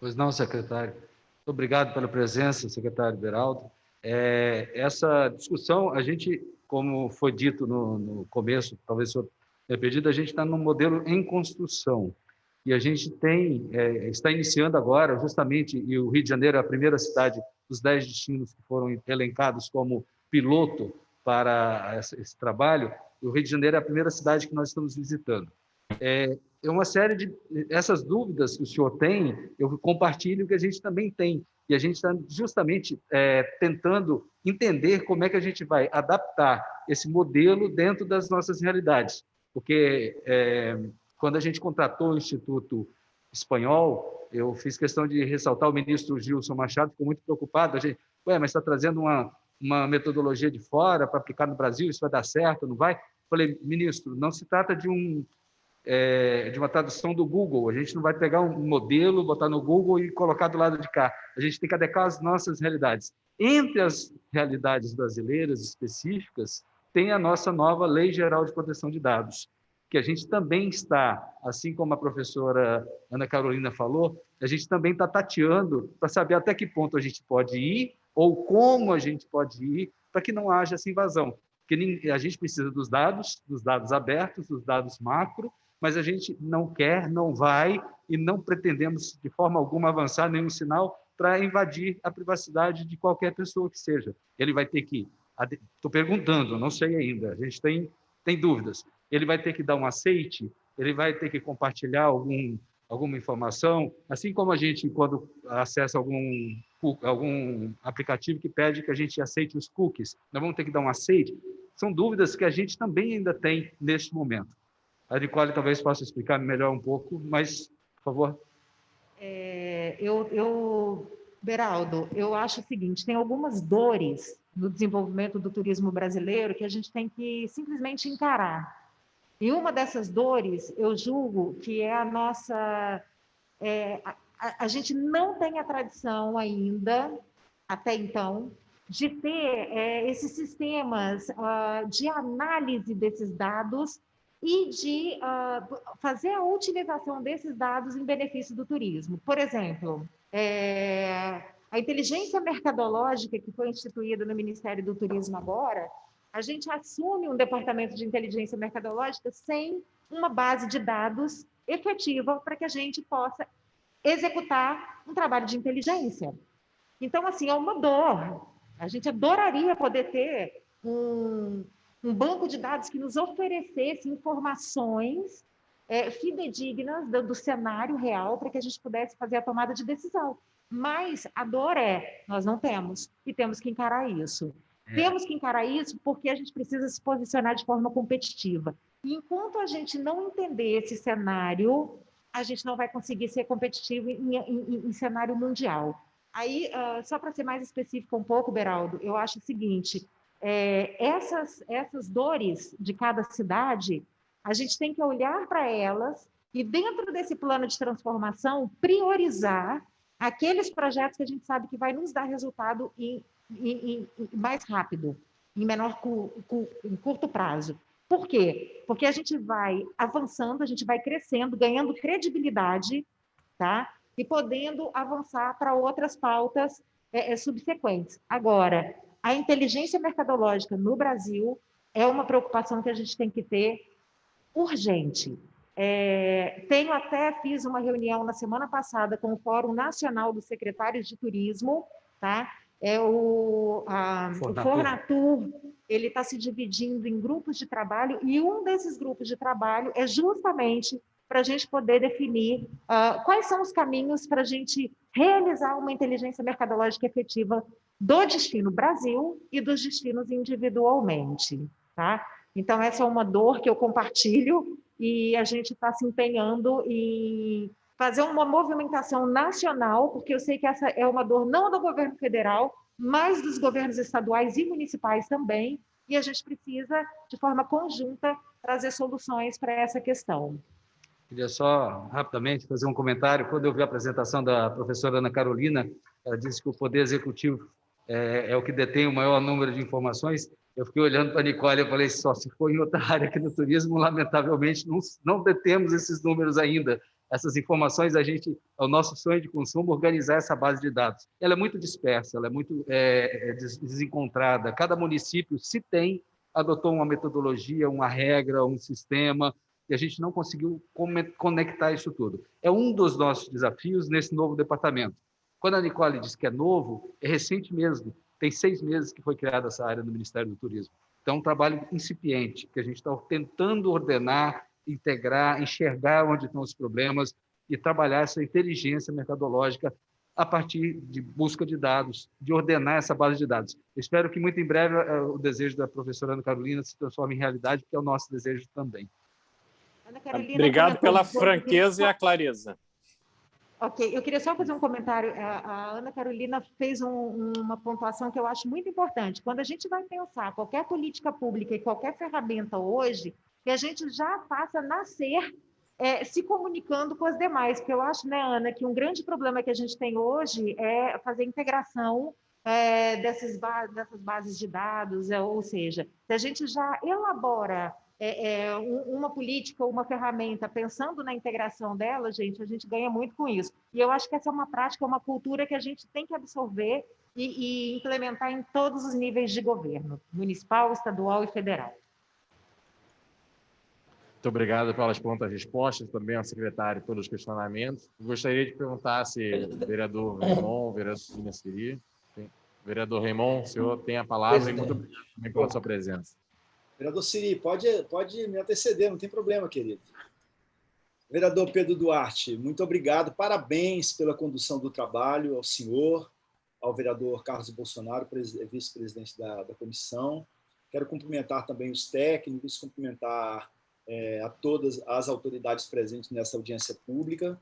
Pois não, secretário. Muito obrigado pela presença, secretário Beraldo. Essa discussão, a gente, como foi dito no começo, talvez o senhor tenha pedido, a gente está num modelo em construção. E a gente está iniciando agora, justamente, e o Rio de Janeiro é a primeira cidade dos 10 destinos que foram elencados como piloto para esse trabalho, o Rio de Janeiro é a primeira cidade que nós estamos visitando. É uma série de... Essas dúvidas que o senhor tem, eu compartilho que a gente também tem. E a gente está justamente tentando entender como é que a gente vai adaptar esse modelo dentro das nossas realidades. Porque quando a gente contratou o Instituto Espanhol, eu fiz questão de ressaltar, o ministro Gilson Machado ficou muito preocupado. A gente, mas está trazendo uma metodologia de fora para aplicar no Brasil, isso vai dar certo, não vai? Falei, ministro, não se trata de uma tradução do Google. A gente não vai pegar um modelo, botar no Google e colocar do lado de cá. A gente tem que adequar as nossas realidades. Entre as realidades brasileiras específicas, tem a nossa nova Lei Geral de Proteção de Dados, que a gente também está, assim como a professora Ana Carolina falou, a gente também está tateando para saber até que ponto a gente pode ir ou como a gente pode ir para que não haja essa invasão. Porque a gente precisa dos dados abertos, dos dados macro, mas a gente não quer, não vai e não pretendemos de forma alguma avançar nenhum sinal para invadir a privacidade de qualquer pessoa que seja. Ele vai ter que... Estou perguntando, não sei ainda, a gente tem dúvidas. Ele vai ter que dar um aceite, ele vai ter que compartilhar alguma informação, assim como a gente, quando acessa algum aplicativo que pede que a gente aceite os cookies, nós vamos ter que dar um aceite. São dúvidas que a gente também ainda tem neste momento. A Nicole talvez possa explicar melhor um pouco, mas, por favor. Beraldo, eu acho o seguinte, tem algumas dores no desenvolvimento do turismo brasileiro que a gente tem que simplesmente encarar. E uma dessas dores, eu julgo que é a nossa... a gente não tem a tradição ainda, até então, de ter esses sistemas de análise desses dados e de fazer a utilização desses dados em benefício do turismo. Por exemplo, a inteligência mercadológica que foi instituída no Ministério do Turismo agora, a gente assume um departamento de inteligência mercadológica sem uma base de dados efetiva para que a gente possa executar um trabalho de inteligência. Então, assim, é uma dor. A gente adoraria poder ter um banco de dados que nos oferecesse informações fidedignas do cenário real para que a gente pudesse fazer a tomada de decisão. Mas a dor nós não temos, e temos que encarar isso. Temos que encarar isso porque a gente precisa se posicionar de forma competitiva. E enquanto a gente não entender esse cenário, a gente não vai conseguir ser competitivo em cenário mundial. Aí, só para ser mais específico um pouco, Beraldo, eu acho o seguinte, essas dores de cada cidade, a gente tem que olhar para elas e, dentro desse plano de transformação, priorizar aqueles projetos que a gente sabe que vai nos dar resultado mais rápido, em curto prazo. Por quê? Porque a gente vai avançando, a gente vai crescendo, ganhando credibilidade, tá? E podendo avançar para outras pautas subsequentes. Agora, a inteligência mercadológica no Brasil é uma preocupação que a gente tem que ter urgente. Fiz uma reunião na semana passada com o Fórum Nacional dos Secretários de Turismo, tá? O Fornatur, ele está se dividindo em grupos de trabalho, e um desses grupos de trabalho é justamente para a gente poder definir quais são os caminhos para a gente realizar uma inteligência mercadológica efetiva do destino Brasil e dos destinos individualmente, tá? Então, essa é uma dor que eu compartilho e a gente está se empenhando em fazer uma movimentação nacional, porque eu sei que essa é uma dor não do governo federal, mas dos governos estaduais e municipais também, e a gente precisa, de forma conjunta, trazer soluções para essa questão. Queria só, rapidamente, fazer um comentário. Quando eu vi a apresentação da professora Ana Carolina, ela disse que o Poder Executivo é o que detém o maior número de informações. Eu fiquei olhando para a Nicole e falei, só se for em outra área aqui no turismo, lamentavelmente, não detemos esses números ainda. Essas informações, é o nosso sonho de consumo, organizar essa base de dados. Ela é muito dispersa, ela é muito desencontrada. Cada município, se tem, adotou uma metodologia, uma regra, um sistema, e a gente não conseguiu conectar isso tudo. É um dos nossos desafios nesse novo departamento. Quando a Nicole diz que é novo, é recente mesmo. Tem 6 meses que foi criada essa área no Ministério do Turismo. Então, é um trabalho incipiente, que a gente está tentando ordenar, integrar, enxergar onde estão os problemas e trabalhar essa inteligência mercadológica a partir de busca de dados, de ordenar essa base de dados. Eu espero que, muito em breve, o desejo da professora Ana Carolina se transforme em realidade, que é o nosso desejo também. Obrigado pela franqueza e a clareza. Ok, eu queria só fazer um comentário. A Ana Carolina fez uma pontuação que eu acho muito importante. Quando a gente vai pensar qualquer política pública e qualquer ferramenta hoje, que a gente já faça nascer se comunicando com as demais. Porque eu acho, né, Ana, que um grande problema que a gente tem hoje é fazer integração dessas bases de dados, ou seja, se a gente já elabora uma política, uma ferramenta, pensando na integração dela, gente, a gente ganha muito com isso. E eu acho que essa é uma prática, uma cultura que a gente tem que absorver e implementar em todos os níveis de governo, municipal, estadual e federal. Muito obrigado pelas prontas respostas, também ao secretário pelos questionamentos. Gostaria de perguntar se o vereador Raimon, o vereador Inaciri, vereador Raimon, o senhor tem a palavra e muito obrigado também pela sua presença. Vereador Siri, pode me anteceder, não tem problema, querido. Vereador Pedro Duarte, muito obrigado, parabéns pela condução do trabalho ao senhor, ao vereador Carlos Bolsonaro, vice-presidente da comissão. Quero cumprimentar também os técnicos, cumprimentar a todas as autoridades presentes nessa audiência pública,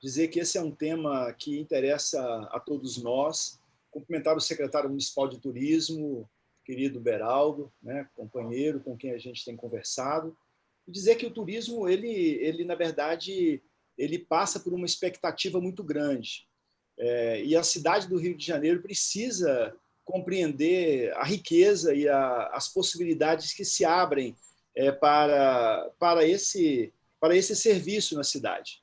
dizer que esse é um tema que interessa a todos nós, cumprimentar o secretário municipal de turismo, querido Beraldo, né, companheiro com quem a gente tem conversado, e dizer que o turismo, ele na verdade, ele passa por uma expectativa muito grande. E a cidade do Rio de Janeiro precisa compreender a riqueza e as possibilidades que se abrem para esse serviço na cidade.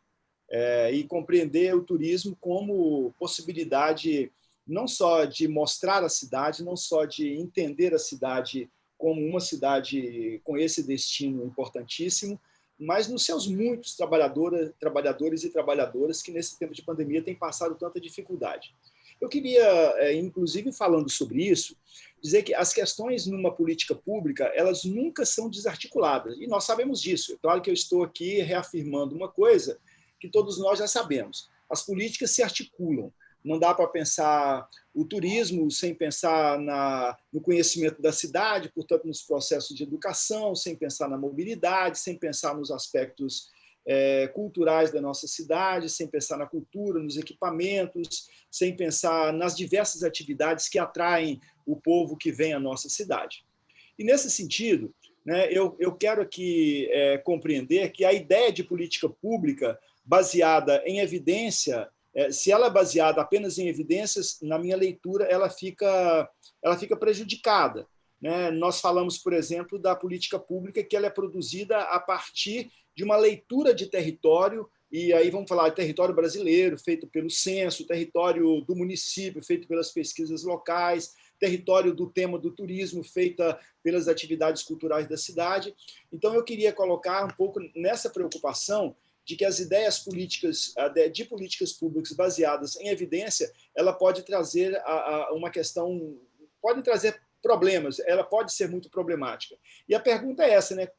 E compreender o turismo como possibilidade não só de mostrar a cidade, não só de entender a cidade como uma cidade com esse destino importantíssimo, mas nos seus muitos trabalhadores e trabalhadoras que nesse tempo de pandemia têm passado tanta dificuldade. Eu queria, inclusive falando sobre isso, dizer que as questões numa política pública, elas nunca são desarticuladas, e nós sabemos disso. É claro que eu estou aqui reafirmando uma coisa que todos nós já sabemos. As políticas se articulam. Não dá para pensar o turismo sem pensar no conhecimento da cidade, portanto, nos processos de educação, sem pensar na mobilidade, sem pensar nos aspectos culturais da nossa cidade, sem pensar na cultura, nos equipamentos, sem pensar nas diversas atividades que atraem o povo que vem à nossa cidade. E, nesse sentido, né, eu quero aqui compreender que a ideia de política pública baseada em evidência, se ela é baseada apenas em evidências, na minha leitura, ela fica prejudicada. Né? Nós falamos, por exemplo, da política pública que ela é produzida a partir de uma leitura de território, e aí vamos falar de território brasileiro, feito pelo censo, território do município, feito pelas pesquisas locais, território do tema do turismo, feita pelas atividades culturais da cidade. Então, eu queria colocar um pouco nessa preocupação de que as ideias políticas, de políticas públicas baseadas em evidência, ela pode trazer uma questão, pode trazer problemas, ela pode ser muito problemática. E a pergunta é essa, né?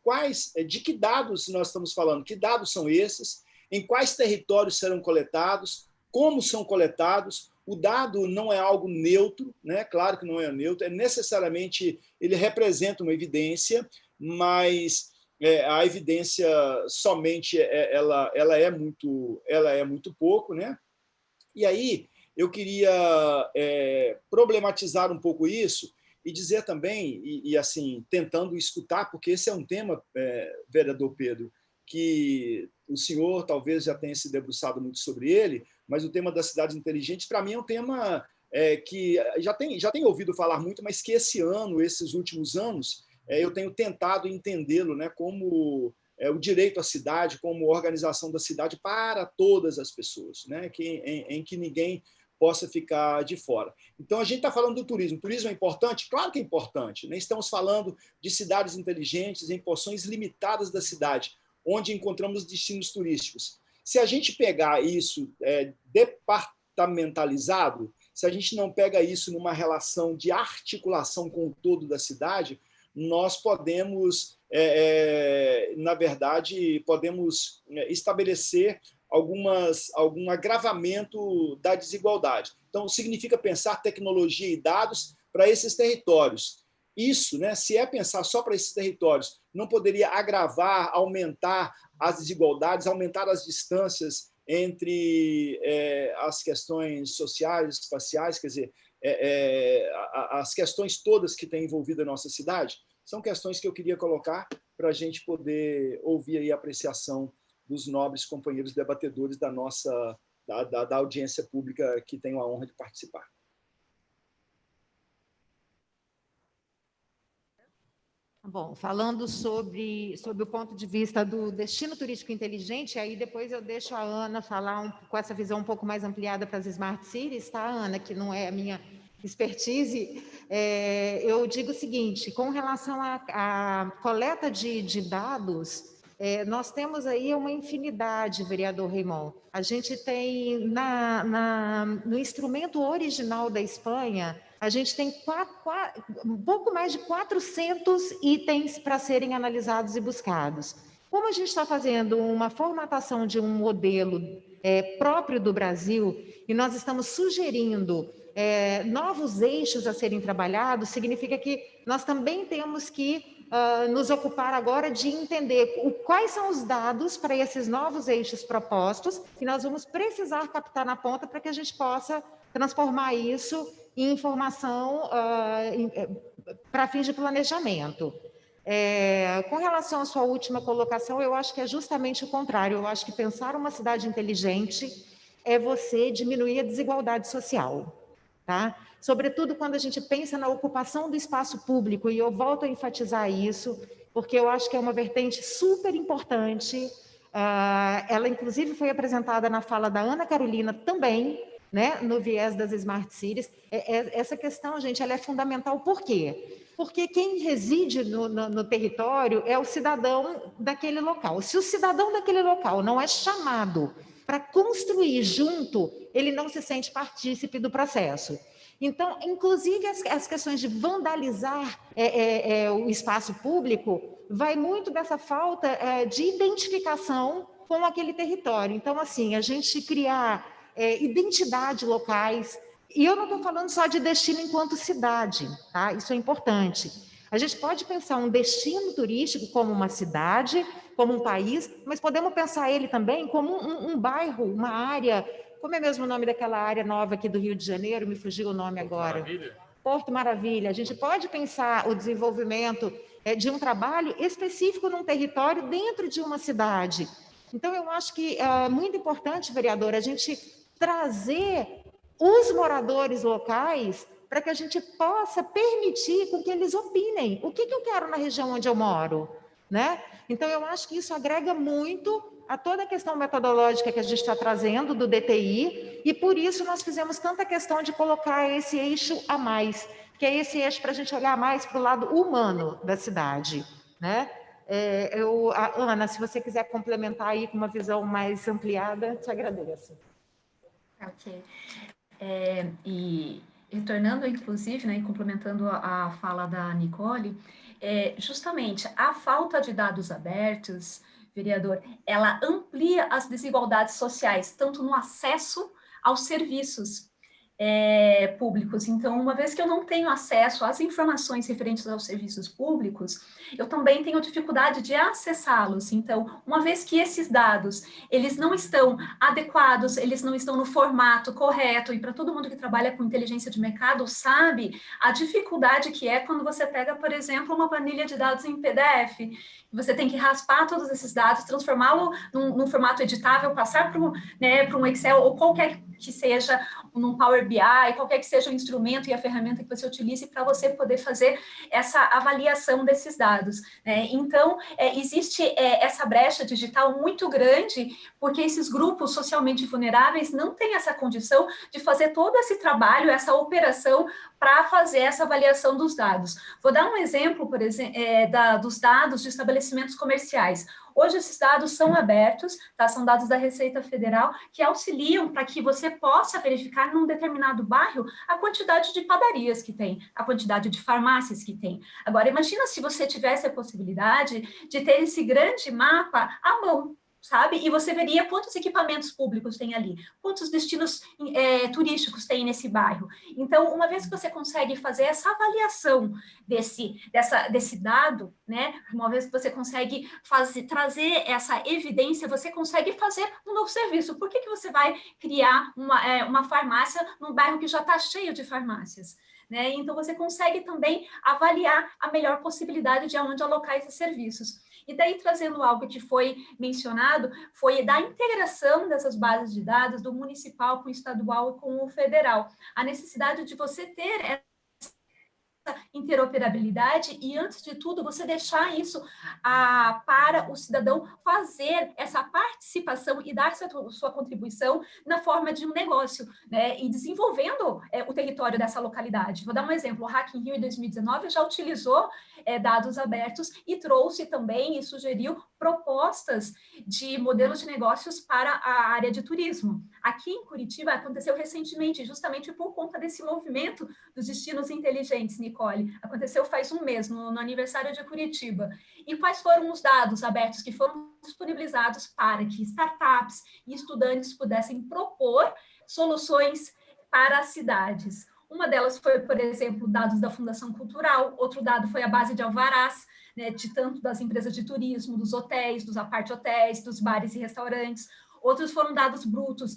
De que dados nós estamos falando? Que dados são esses? Em quais territórios serão coletados? Como são coletados? O dado não é algo neutro, né? Claro que não é neutro, necessariamente ele representa uma evidência, mas a evidência somente ela é muito pouco, né? E aí eu queria problematizar um pouco isso e dizer também, e assim, tentando escutar, porque esse é um tema, vereador Pedro, que o senhor talvez já tenha se debruçado muito sobre ele, mas o tema das cidades inteligentes, para mim, é um tema que já tem ouvido falar muito, mas que esse ano, esses últimos anos, eu tenho tentado entendê-lo, né, como o direito à cidade, como organização da cidade para todas as pessoas, né, em que ninguém possa ficar de fora. Então, a gente está falando do turismo. O turismo é importante? Claro que é importante. Né? Estamos falando de cidades inteligentes em porções limitadas da cidade, onde encontramos destinos turísticos. Se a gente pegar isso departamentalizado, se a gente não pega isso numa relação de articulação com o todo da cidade, nós podemos, na verdade, podemos estabelecer algum agravamento da desigualdade. Então, significa pensar tecnologia e dados para esses territórios. Isso, né, se é pensar só para esses territórios, não poderia agravar, aumentar as desigualdades, aumentar as distâncias entre as questões sociais, espaciais, quer dizer, as questões todas que têm envolvido a nossa cidade? São questões que eu queria colocar para a gente poder ouvir aí a apreciação dos nobres companheiros debatedores da audiência pública que tenho a honra de participar. Bom, falando sobre o ponto de vista do destino turístico inteligente, aí depois eu deixo a Ana falar com essa visão um pouco mais ampliada para as Smart Cities, tá, Ana, que não é a minha expertise. Eu digo o seguinte, com relação à coleta de dados, nós temos aí uma infinidade, vereador Raimon. A gente tem, no instrumento original da Espanha, a gente tem um pouco mais de 400 itens para serem analisados e buscados. Como a gente está fazendo uma formatação de um modelo próprio do Brasil, e nós estamos sugerindo novos eixos a serem trabalhados, significa que nós também temos que nos ocupar agora de entender quais são os dados para esses novos eixos propostos, e nós vamos precisar captar na ponta para que a gente possa transformar isso em informação para fins de planejamento. Com relação à sua última colocação, eu acho que é justamente o contrário. Eu acho que pensar uma cidade inteligente é você diminuir a desigualdade social. Tá? Sobretudo quando a gente pensa na ocupação do espaço público, e eu volto a enfatizar isso, porque eu acho que é uma vertente super importante. Ela, inclusive, foi apresentada na fala da Ana Carolina também, né, no viés das Smart Cities. Essa questão, gente, ela é fundamental. Por quê? Porque quem reside no território é o cidadão daquele local. Se o cidadão daquele local não é chamado para construir junto, ele não se sente partícipe do processo. Então, inclusive, as questões de vandalizar o espaço público vai muito dessa falta de identificação com aquele território. Então, assim, a gente criar identidade locais, e eu não estou falando só de destino enquanto cidade, tá? Isso é importante. A gente pode pensar um destino turístico como uma cidade, como um país, mas podemos pensar ele também como um bairro, uma área. Como é mesmo o nome daquela área nova aqui do Rio de Janeiro? Me fugiu o nome agora. Maravilha. Porto Maravilha. A gente pode pensar o desenvolvimento de um trabalho específico num território dentro de uma cidade. Então, eu acho que é muito importante, vereador, a gente trazer os moradores locais para que a gente possa permitir com que eles opinem. O que eu quero na região onde eu moro, né? Então, eu acho que isso agrega muito a toda a questão metodológica que a gente está trazendo do DTI, e por isso nós fizemos tanta questão de colocar esse eixo a mais, que é esse eixo para a gente olhar mais para o lado humano da cidade, né? Ana, se você quiser complementar aí com uma visão mais ampliada, te agradeço. Ok. E retornando, inclusive, né, e complementando a fala da Nicole, justamente a falta de dados abertos, vereador, ela amplia as desigualdades sociais, tanto no acesso aos serviços públicos. Então, uma vez que eu não tenho acesso às informações referentes aos serviços públicos, eu também tenho dificuldade de acessá-los. Então, uma vez que esses dados, eles não estão adequados, eles não estão no formato correto, e para todo mundo que trabalha com inteligência de mercado sabe a dificuldade que é quando você pega, por exemplo, uma planilha de dados em PDF, você tem que raspar todos esses dados, transformá-lo num formato editável, passar para um Excel ou qualquer que seja, num Power BI, qualquer que seja o instrumento e a ferramenta que você utilize para você poder fazer essa avaliação desses dados, né? Então, existe essa brecha digital muito grande, porque esses grupos socialmente vulneráveis não têm essa condição de fazer todo esse trabalho, essa operação para fazer essa avaliação dos dados. Vou dar um exemplo, por exemplo, dos dados de estabelecimentos comerciais. Hoje, esses dados são abertos, tá? São dados da Receita Federal, que auxiliam para que você possa verificar num determinado bairro a quantidade de padarias que tem, a quantidade de farmácias que tem. Agora, imagina se você tivesse a possibilidade de ter esse grande mapa à mão, sabe? E você veria quantos equipamentos públicos tem ali, quantos destinos turísticos tem nesse bairro. Então, uma vez que você consegue fazer essa avaliação desse dado, né? Uma vez que você consegue trazer essa evidência, você consegue fazer um novo serviço. Por que você vai criar uma farmácia num bairro que já está cheio de farmácias? Né? Então, você consegue também avaliar a melhor possibilidade de aonde alocar esses serviços. E daí, trazendo algo que foi mencionado, foi da integração dessas bases de dados do municipal com o estadual e com o federal. A necessidade de você ter essa interoperabilidade e, antes de tudo, você deixar isso para o cidadão fazer essa participação e dar sua contribuição na forma de um negócio, né? E desenvolvendo o território dessa localidade. Vou dar um exemplo. O Hack in Rio, em 2019, já utilizou dados abertos e trouxe também e sugeriu propostas de modelos de negócios para a área de turismo. Aqui em Curitiba aconteceu recentemente, justamente por conta desse movimento dos destinos inteligentes, Nicole. Aconteceu faz um mês, no aniversário de Curitiba. E quais foram os dados abertos que foram disponibilizados para que startups e estudantes pudessem propor soluções para as cidades? Uma delas foi, por exemplo, dados da Fundação Cultural, outro dado foi a base de alvarás, né, de tanto das empresas de turismo, dos hotéis, dos apart-hotéis, dos bares e restaurantes. Outros foram dados brutos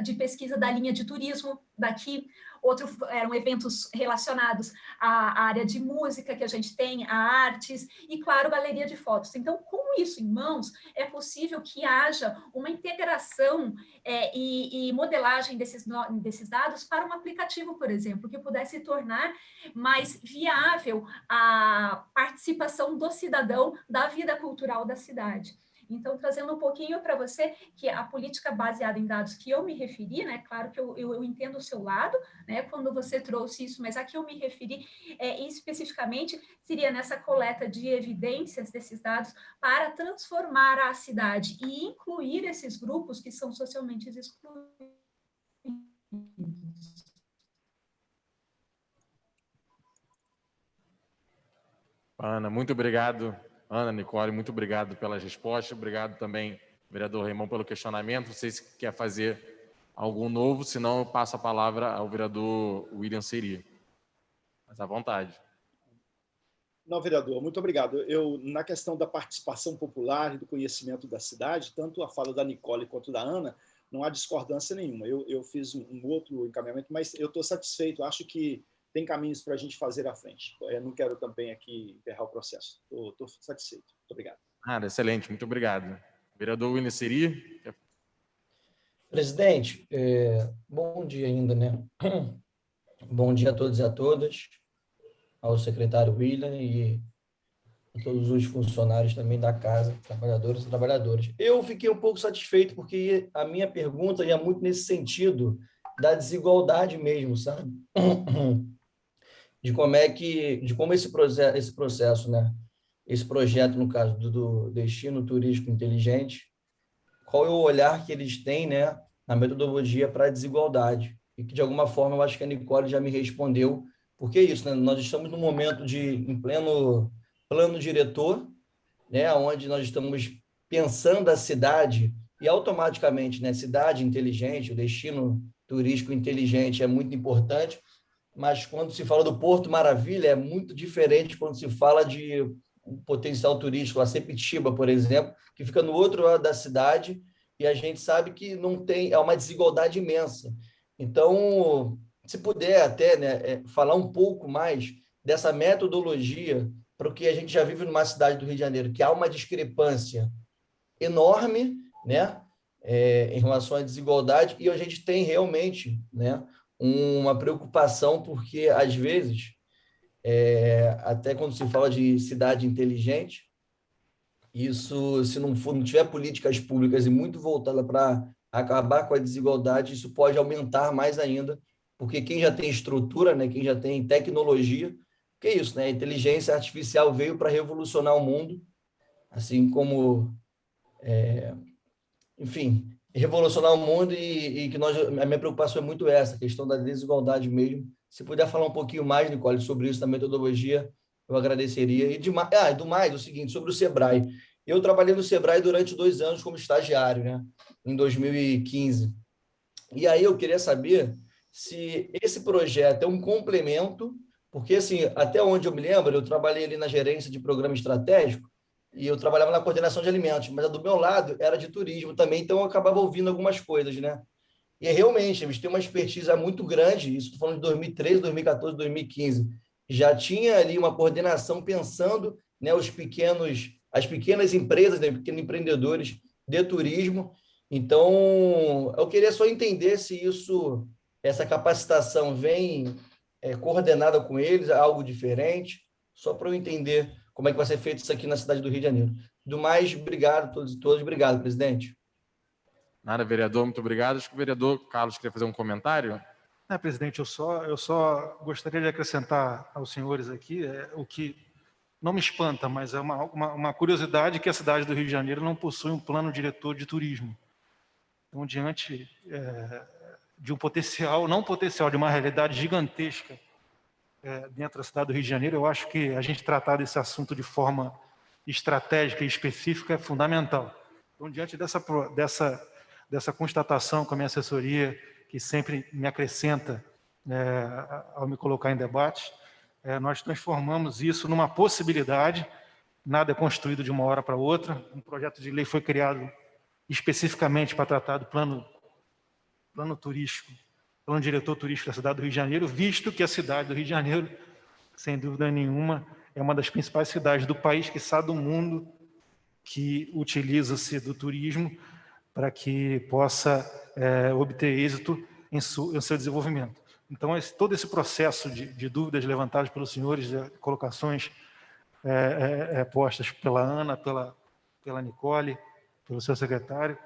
de pesquisa da linha de turismo daqui, outro eram eventos relacionados à área de música que a gente tem, a artes, e, claro, galeria de fotos. Então, com isso em mãos, é possível que haja uma integração e modelagem desses dados para um aplicativo, por exemplo, que pudesse tornar mais viável a participação do cidadão da vida cultural da cidade. Então, trazendo um pouquinho para você que a política baseada em dados que eu me referi, né, claro que eu entendo o seu lado, né, quando você trouxe isso, mas a que eu me referi especificamente seria nessa coleta de evidências desses dados para transformar a cidade e incluir esses grupos que são socialmente excluídos. Ana, muito obrigado. Ana, Nicole, muito obrigado pelas respostas. Obrigado também, vereador Raimon, pelo questionamento. Não sei se quer fazer algum novo, senão eu passo a palavra ao vereador William Seri. Mas à vontade. Não, vereador, muito obrigado. Na questão da participação popular e do conhecimento da cidade, tanto a fala da Nicole quanto da Ana, não há discordância nenhuma. Eu fiz um outro encaminhamento, mas eu estou satisfeito. Acho que tem caminhos para a gente fazer à frente. Eu não quero também aqui enterrar o processo. Estou satisfeito. Muito obrigado. Excelente, muito obrigado. Vereador William Seri. Presidente, bom dia ainda, né? Bom dia a todos e a todas, ao secretário William e a todos os funcionários também da casa, trabalhadores e trabalhadoras. Eu fiquei um pouco satisfeito porque a minha pergunta ia muito nesse sentido da desigualdade mesmo, sabe? De como esse processo, né? Esse projeto, no caso do Destino Turístico Inteligente, qual é o olhar que eles têm, né, na metodologia para a desigualdade. E que, de alguma forma, eu acho que a Nicole já me respondeu, porque é isso, né? Nós estamos num momento em pleno plano diretor, né, onde nós estamos pensando a cidade e, automaticamente, né, cidade inteligente, o destino turístico inteligente é muito importante, mas quando se fala do Porto Maravilha, é muito diferente quando se fala de um potencial turístico, a Sepitiba, por exemplo, que fica no outro lado da cidade, e a gente sabe que não tem, é uma desigualdade imensa. Então, se puder até, né, falar um pouco mais dessa metodologia, porque a gente já vive numa cidade do Rio de Janeiro que há uma discrepância enorme, né, em relação à desigualdade, e a gente tem realmente, né, uma preocupação, porque, às vezes, até quando se fala de cidade inteligente, isso, se não tiver políticas públicas e muito voltada para acabar com a desigualdade, isso pode aumentar mais ainda, porque quem já tem estrutura, né, quem já tem tecnologia, que é isso, né, a inteligência artificial veio para revolucionar o mundo, assim como, enfim, revolucionar o mundo e que a minha preocupação é muito essa, a questão da desigualdade mesmo. Se puder falar um pouquinho mais, Nicole, sobre isso, da metodologia, eu agradeceria. E do mais, o seguinte, sobre o Sebrae. Eu trabalhei no Sebrae durante 2 anos como estagiário, né, em 2015. E aí eu queria saber se esse projeto é um complemento, porque, assim, até onde eu me lembro, eu trabalhei ali na gerência de programa estratégico, e eu trabalhava na coordenação de alimentos, mas do meu lado era de turismo também, então eu acabava ouvindo algumas coisas, né? E realmente, eles têm uma expertise muito grande, isso estou falando de 2013, 2014, 2015. Já tinha ali uma coordenação pensando, né, as pequenas empresas, né, pequenos empreendedores de turismo. Então, eu queria só entender se essa capacitação vem coordenada com eles, algo diferente, só para eu entender como é que vai ser feito isso aqui na cidade do Rio de Janeiro. Do mais, obrigado a todos e todas. Obrigado, presidente. Nada, vereador, muito obrigado. Acho que o vereador Carlos queria fazer um comentário. Presidente, eu só gostaria de acrescentar aos senhores aqui o que não me espanta, mas é uma curiosidade, que a cidade do Rio de Janeiro não possui um plano diretor de turismo. Então, diante de um potencial, de uma realidade gigantesca dentro da cidade do Rio de Janeiro, eu acho que a gente tratar desse assunto de forma estratégica e específica é fundamental. Então, diante dessa constatação com a minha assessoria, que sempre me acrescenta ao me colocar em debate, nós transformamos isso numa possibilidade. Nada é construído de uma hora para outra. Um projeto de lei foi criado especificamente para tratar do plano plano turístico, plano diretor turístico da cidade do Rio de Janeiro, visto que a cidade do Rio de Janeiro, sem dúvida nenhuma, é uma das principais cidades do país, quiçá do mundo, que utiliza-se do turismo para que possa obter êxito em seu desenvolvimento. Então, todo esse processo de dúvidas levantadas pelos senhores, de colocações postas pela Ana, pela Nicole, pelo seu secretário,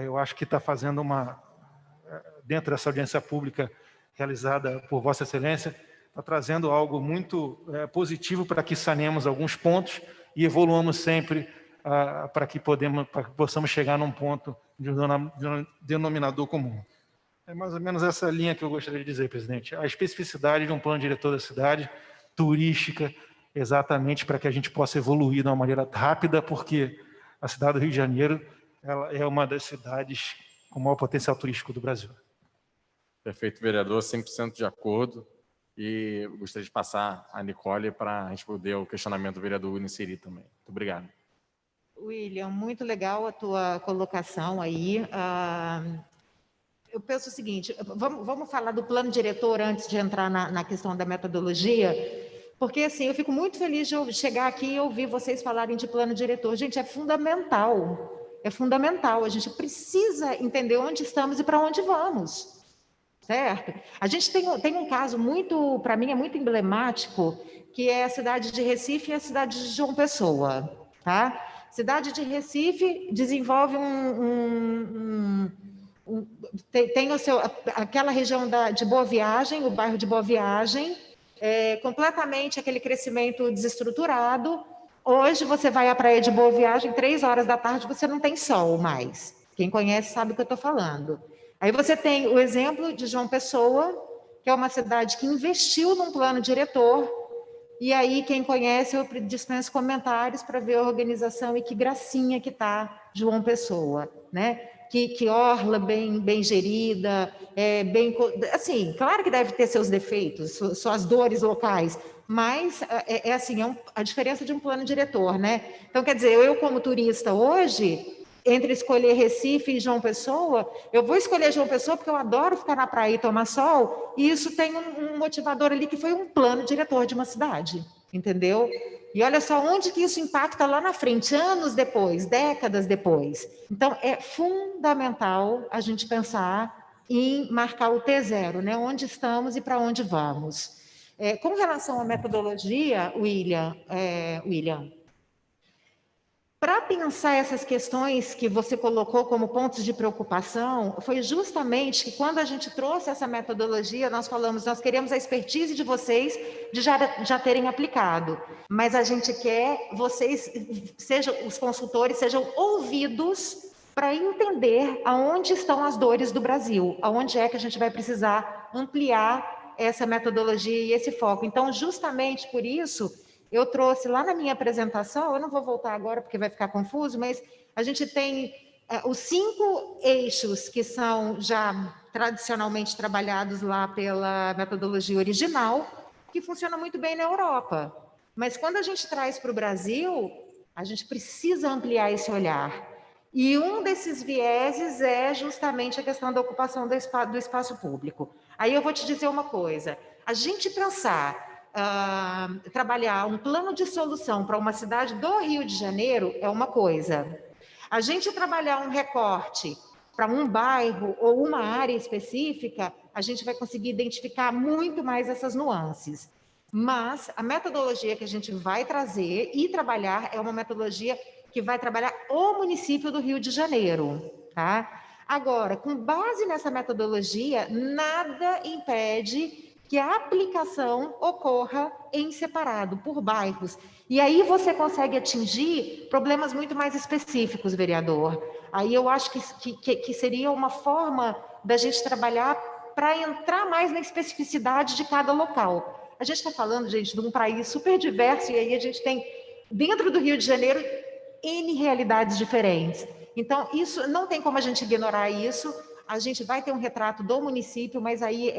eu acho que está fazendo dentro dessa audiência pública realizada por Vossa Excelência, está trazendo algo muito positivo para que sanemos alguns pontos e evoluamos sempre para que possamos chegar num ponto de um denominador comum. É mais ou menos essa linha que eu gostaria de dizer, presidente. A especificidade de um plano diretor da cidade, turística, exatamente para que a gente possa evoluir de uma maneira rápida, porque a cidade do Rio de Janeiro ela é uma das cidades com maior potencial turístico do Brasil. Perfeito, vereador, 100% de acordo. E gostaria de passar a Nicole para responder ao questionamento do vereador William Siri também. Muito obrigado. William, muito legal a tua colocação aí. Eu penso o seguinte, vamos falar do plano diretor antes de entrar na questão da metodologia, porque assim, eu fico muito feliz de chegar aqui e ouvir vocês falarem de plano diretor. Gente, é fundamental, a gente precisa entender onde estamos e para onde vamos, certo? A gente tem um caso muito, para mim, é muito emblemático, que é a cidade de Recife e a cidade de João Pessoa, tá? Cidade de Recife desenvolve tem aquela região de Boa Viagem, o bairro de Boa Viagem, completamente aquele crescimento desestruturado. Hoje você vai à praia de Boa Viagem, 3 horas da tarde, você não tem sol mais. Quem conhece sabe o que eu estou falando. Aí você tem o exemplo de João Pessoa, que é uma cidade que investiu num plano diretor, e aí quem conhece, eu dispenso comentários para ver a organização e que gracinha que está João Pessoa, né? Que orla bem gerida, assim, claro que deve ter seus defeitos, suas dores locais, mas a diferença de um plano diretor, né? Então, quer dizer, eu como turista hoje, entre escolher Recife e João Pessoa, eu vou escolher João Pessoa porque eu adoro ficar na praia e tomar sol, e isso tem um motivador ali que foi um plano diretor de uma cidade, entendeu? E olha só onde que isso impacta lá na frente, anos depois, décadas depois. Então, é fundamental a gente pensar em marcar o T0, né? Onde estamos e para onde vamos. Com relação à metodologia, William, para pensar essas questões que você colocou como pontos de preocupação, foi justamente que quando a gente trouxe essa metodologia, nós falamos, nós queremos a expertise de vocês de já terem aplicado, mas a gente quer vocês, os consultores, sejam ouvidos para entender aonde estão as dores do Brasil, aonde é que a gente vai precisar ampliar essa metodologia e esse foco. Então, justamente por isso, eu trouxe lá na minha apresentação, eu não vou voltar agora porque vai ficar confuso, mas a gente tem os 5 eixos que são já tradicionalmente trabalhados lá pela metodologia original, que funciona muito bem na Europa. Mas quando a gente traz para o Brasil, a gente precisa ampliar esse olhar. E um desses vieses é justamente a questão da ocupação do espaço público. Aí eu vou te dizer uma coisa, a gente pensar trabalhar um plano de solução para uma cidade do Rio de Janeiro é uma coisa. A gente trabalhar um recorte para um bairro ou uma área específica, a gente vai conseguir identificar muito mais essas nuances. Mas a metodologia que a gente vai trazer e trabalhar é uma metodologia que vai trabalhar o município do Rio de Janeiro, tá? Agora, com base nessa metodologia, nada impede que a aplicação ocorra em separado, por bairros. E aí você consegue atingir problemas muito mais específicos, vereador. Aí eu acho que seria uma forma da gente trabalhar para entrar mais na especificidade de cada local. A gente está falando, gente, de um país super diverso, e aí a gente tem, dentro do Rio de Janeiro, N realidades diferentes. Então, isso não tem como a gente ignorar isso. A gente vai ter um retrato do município, mas aí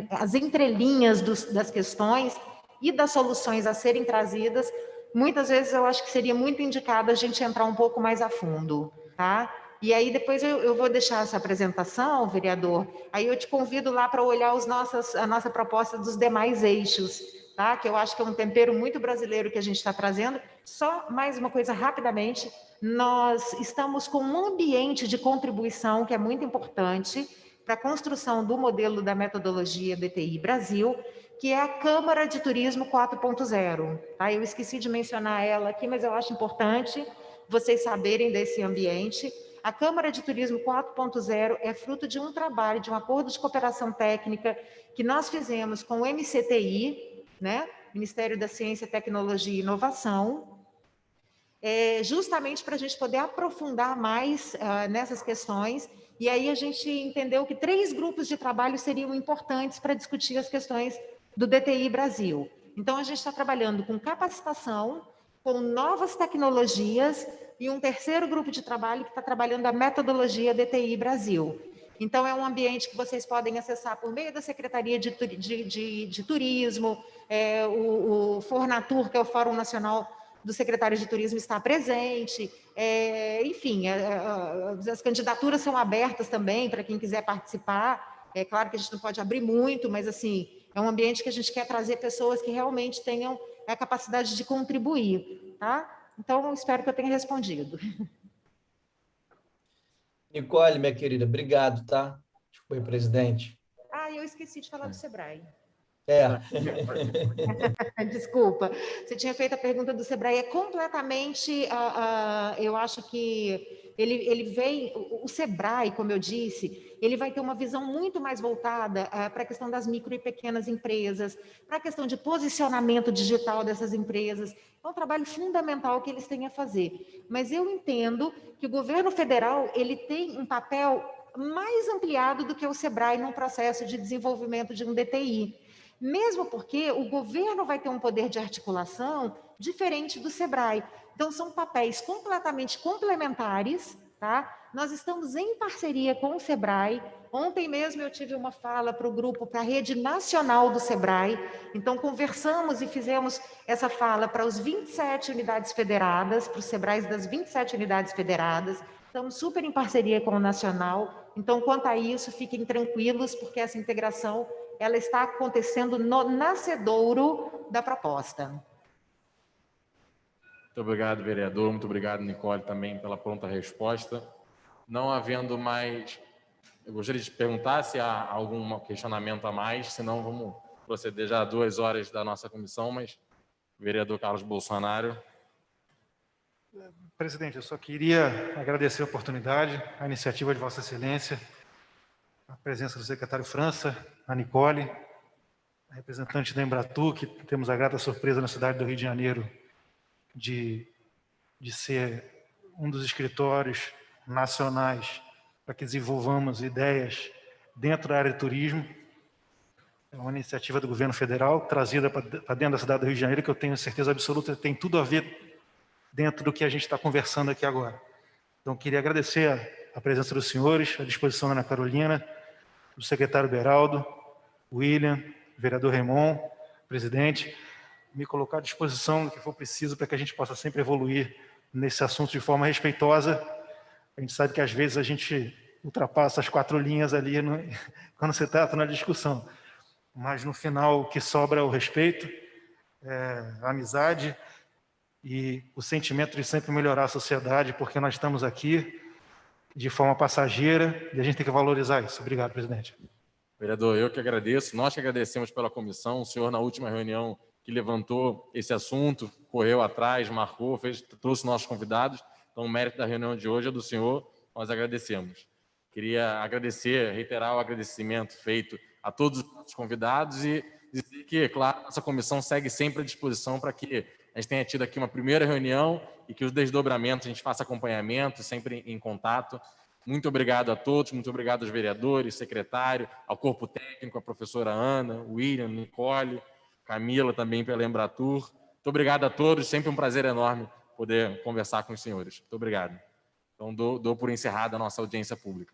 as entrelinhas das questões e das soluções a serem trazidas, muitas vezes eu acho que seria muito indicado a gente entrar um pouco mais a fundo, tá? E aí depois eu vou deixar essa apresentação, vereador, aí eu te convido lá para olhar a nossa proposta dos demais eixos, tá? Que eu acho que é um tempero muito brasileiro que a gente está trazendo. Só mais uma coisa rapidamente, nós estamos com um ambiente de contribuição que é muito importante para a construção do modelo da metodologia DTI Brasil, que é a Câmara de Turismo 4.0. Tá? Eu esqueci de mencionar ela aqui, mas eu acho importante vocês saberem desse ambiente. A Câmara de Turismo 4.0 é fruto de um trabalho, de um acordo de cooperação técnica que nós fizemos com o MCTI, né? Ministério da Ciência, Tecnologia e Inovação, justamente para a gente poder aprofundar mais nessas questões. E aí a gente entendeu que 3 grupos de trabalho seriam importantes para discutir as questões do DTI Brasil. Então, a gente está trabalhando com capacitação, com novas tecnologias e um terceiro grupo de trabalho que está trabalhando a metodologia DTI Brasil. Então, é um ambiente que vocês podem acessar por meio da Secretaria de Turismo, o Fornatur, que é o Fórum Nacional do Secretário de Turismo, está presente, enfim, as candidaturas são abertas também para quem quiser participar. É claro que a gente não pode abrir muito, mas assim, é um ambiente que a gente quer trazer pessoas que realmente tenham a capacidade de contribuir, tá? Então, espero que eu tenha respondido. Nicole, minha querida, obrigado, tá? Foi, presidente. Eu esqueci de falar do Sebrae. Desculpa. Você tinha feito a pergunta do Sebrae. É completamente, eu acho que ele vem, o Sebrae, como eu disse, ele vai ter uma visão muito mais voltada para a questão das micro e pequenas empresas, para a questão de posicionamento digital dessas empresas. É um trabalho fundamental que eles têm a fazer. Mas eu entendo que o governo federal ele tem um papel mais ampliado do que o Sebrae num processo de desenvolvimento de um DTI. Mesmo porque o governo vai ter um poder de articulação diferente do Sebrae. Então, são papéis completamente complementares, tá? Nós estamos em parceria com o Sebrae. Ontem mesmo eu tive uma fala para o grupo, para a rede nacional do Sebrae. Então, conversamos e fizemos essa fala para os 27 unidades federadas, para os Sebrais das 27 unidades federadas. Estamos super em parceria com o Nacional. Então, quanto a isso, fiquem tranquilos, porque essa integração ela está acontecendo no nascedouro da proposta. Muito obrigado, vereador. Muito obrigado, Nicole, também pela pronta resposta. Não havendo mais... Eu gostaria de perguntar se há algum questionamento a mais, senão vamos proceder já a 2 horas da nossa comissão, mas vereador Carlos Bolsonaro. Presidente, eu só queria agradecer a oportunidade, a iniciativa de Vossa Excelência, a presença do secretário França, a Nicole, a representante da Embratur, que temos a grata surpresa na cidade do Rio de Janeiro de ser um dos escritórios nacionais para que desenvolvamos ideias dentro da área de turismo. É uma iniciativa do governo federal, trazida para dentro da cidade do Rio de Janeiro, que eu tenho certeza absoluta que tem tudo a ver dentro do que a gente está conversando aqui agora. Então, queria agradecer a presença dos senhores, a disposição da Ana Carolina, do secretário Beraldo, William, vereador Raimon, presidente, me colocar à disposição do que for preciso para que a gente possa sempre evoluir nesse assunto de forma respeitosa. A gente sabe que às vezes a gente ultrapassa as 4 linhas ali quando se trata na discussão, mas no final o que sobra é o respeito, a amizade e o sentimento de sempre melhorar a sociedade, porque nós estamos aqui de forma passageira e a gente tem que valorizar isso. Obrigado, presidente. Vereador, eu que agradeço, nós que agradecemos pela comissão, o senhor na última reunião que levantou esse assunto, correu atrás, marcou, trouxe nossos convidados, então o mérito da reunião de hoje é do senhor, nós agradecemos. Queria agradecer, reiterar o agradecimento feito a todos os nossos convidados e dizer que, claro, nossa comissão segue sempre à disposição para que a gente tenha tido aqui uma primeira reunião e que os desdobramentos a gente faça acompanhamento, sempre em contato. Muito obrigado a todos, muito obrigado aos vereadores, secretário, ao corpo técnico, a professora Ana, William, Nicole, Camila também pela Embratur. Muito obrigado a todos, sempre um prazer enorme poder conversar com os senhores. Muito obrigado. Então, dou por encerrada a nossa audiência pública.